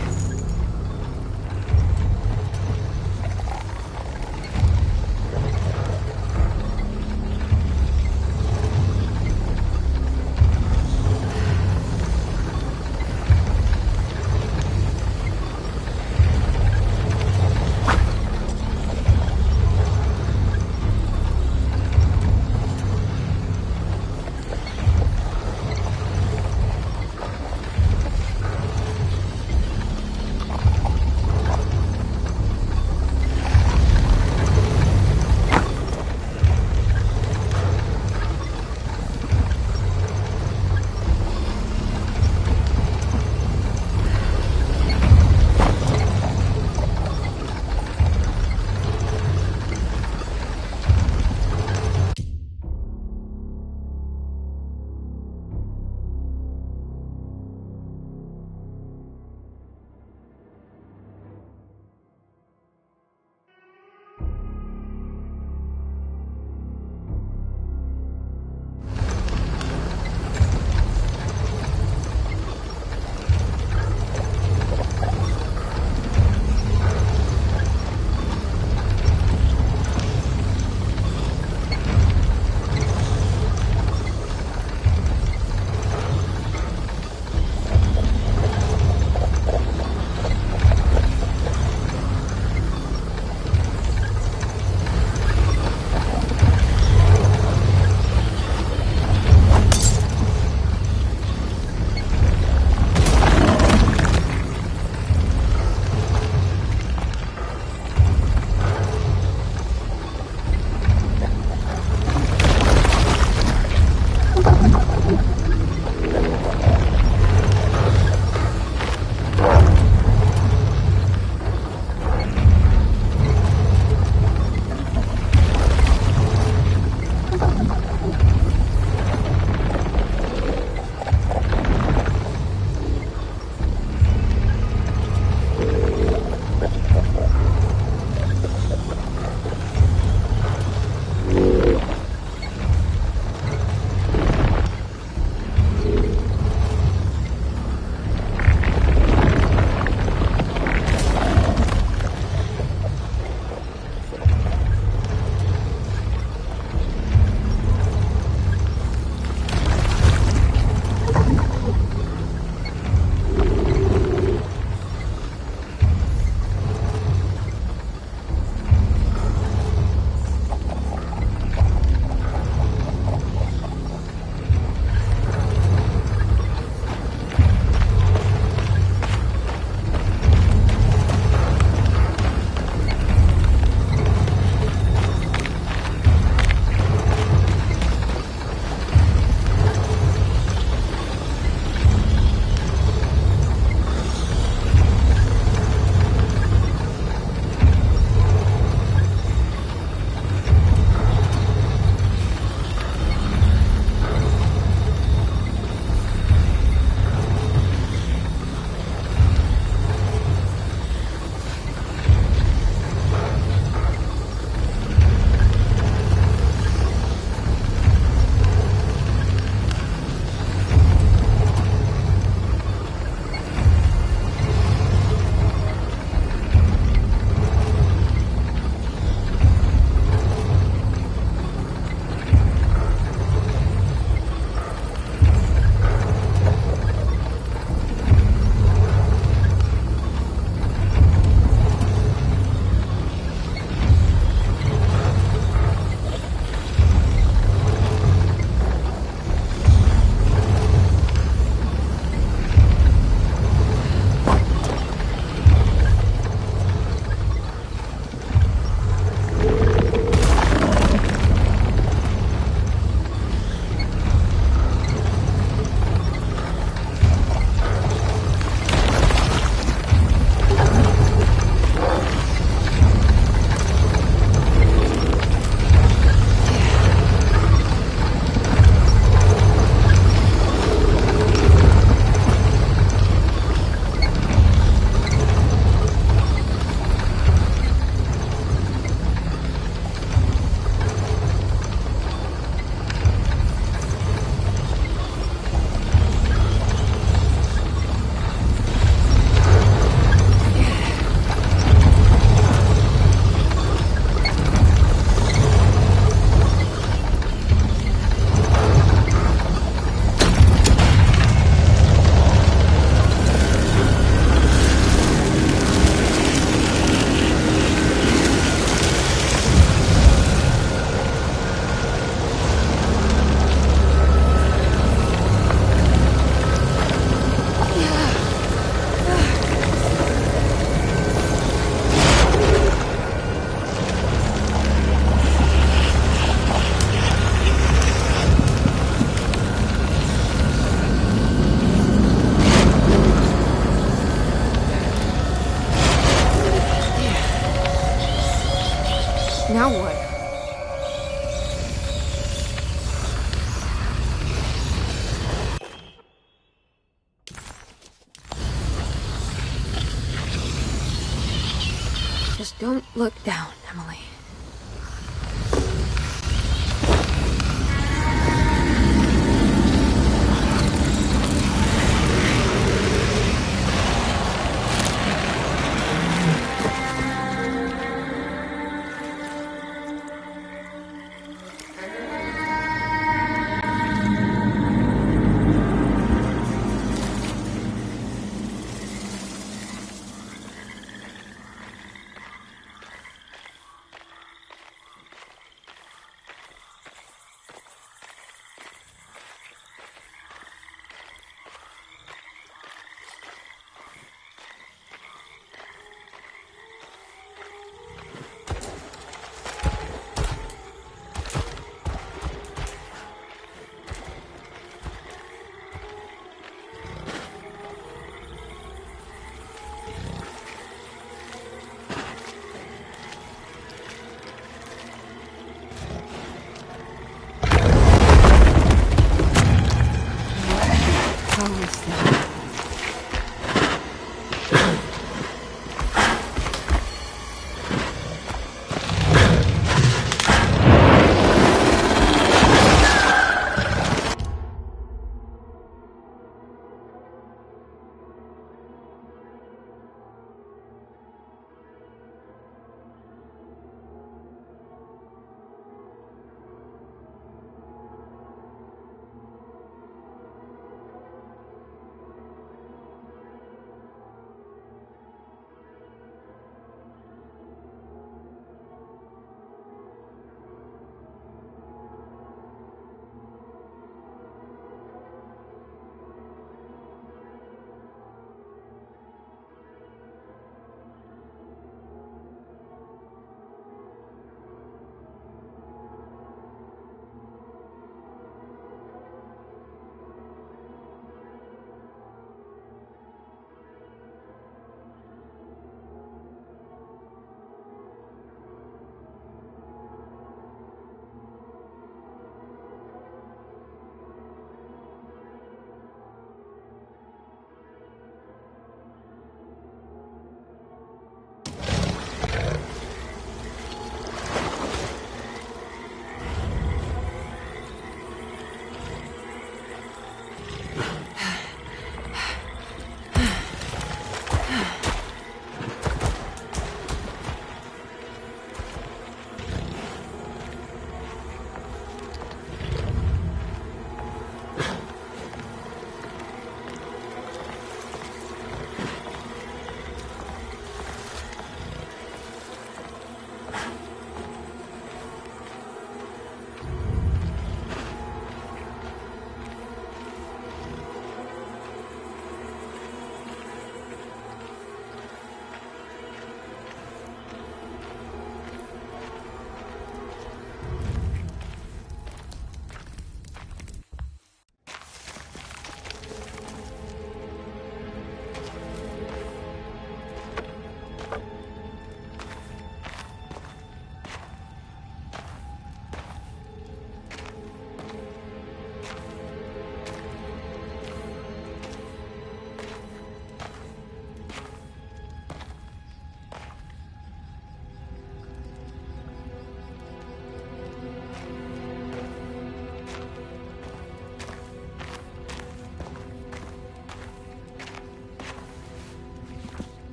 Don't look down, Emily.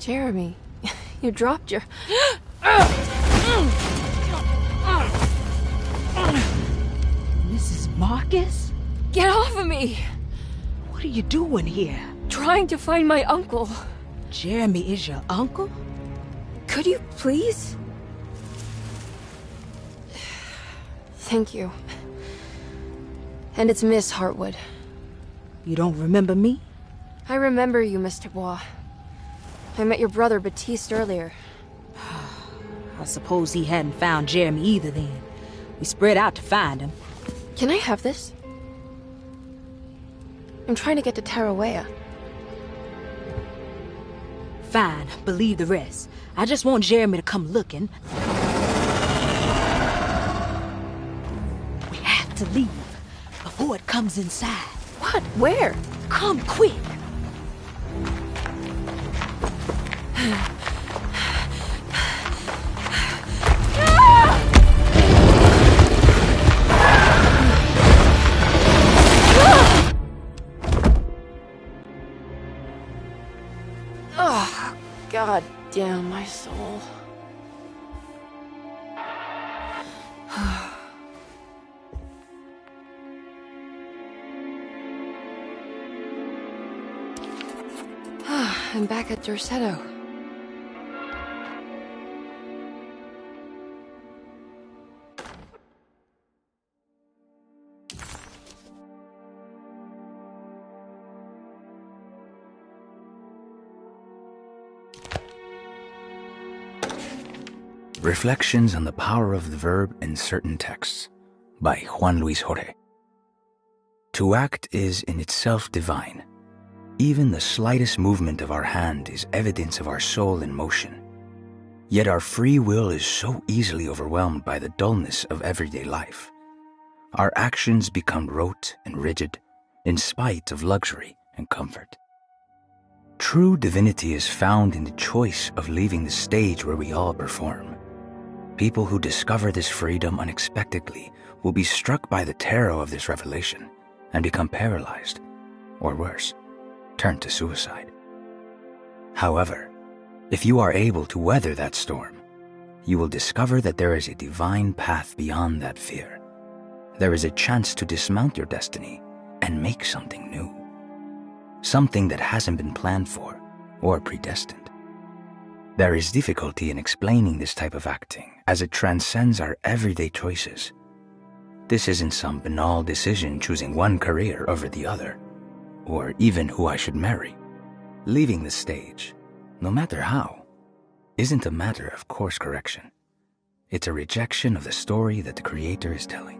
Jeremy, you dropped your... Mrs. Marcus? Get off of me! What are you doing here? Trying to find my uncle. Jeremy is your uncle? Could you please? Thank you. And it's Miss Hartwood. You don't remember me? I remember you, Mr. Bois. I met your brother Baptiste earlier. I suppose he hadn't found Jeremy either then. We spread out to find him. Can I have this? I'm trying to get to Tarawea. Fine, believe the rest. I just want Jeremy to come looking. We have to leave before it comes inside. What? Where? Come quick! Oh, God damn my soul. I'm back at Dorsetto. Reflections on the Power of the Verb in Certain Texts by Juan Luis Jorge. To act is in itself divine. Even the slightest movement of our hand is evidence of our soul in motion. Yet our free will is so easily overwhelmed by the dullness of everyday life. Our actions become rote and rigid, in spite of luxury and comfort. True divinity is found in the choice of leaving the stage where we all perform. People who discover this freedom unexpectedly will be struck by the terror of this revelation and become paralyzed, or worse, turn to suicide. However, if you are able to weather that storm, you will discover that there is a divine path beyond that fear. There is a chance to dismount your destiny and make something new. Something that hasn't been planned for or predestined. There is difficulty in explaining this type of acting as it transcends our everyday choices. This isn't some banal decision choosing one career over the other, or even who I should marry. Leaving the stage, no matter how, isn't a matter of course correction. It's a rejection of the story that the Creator is telling.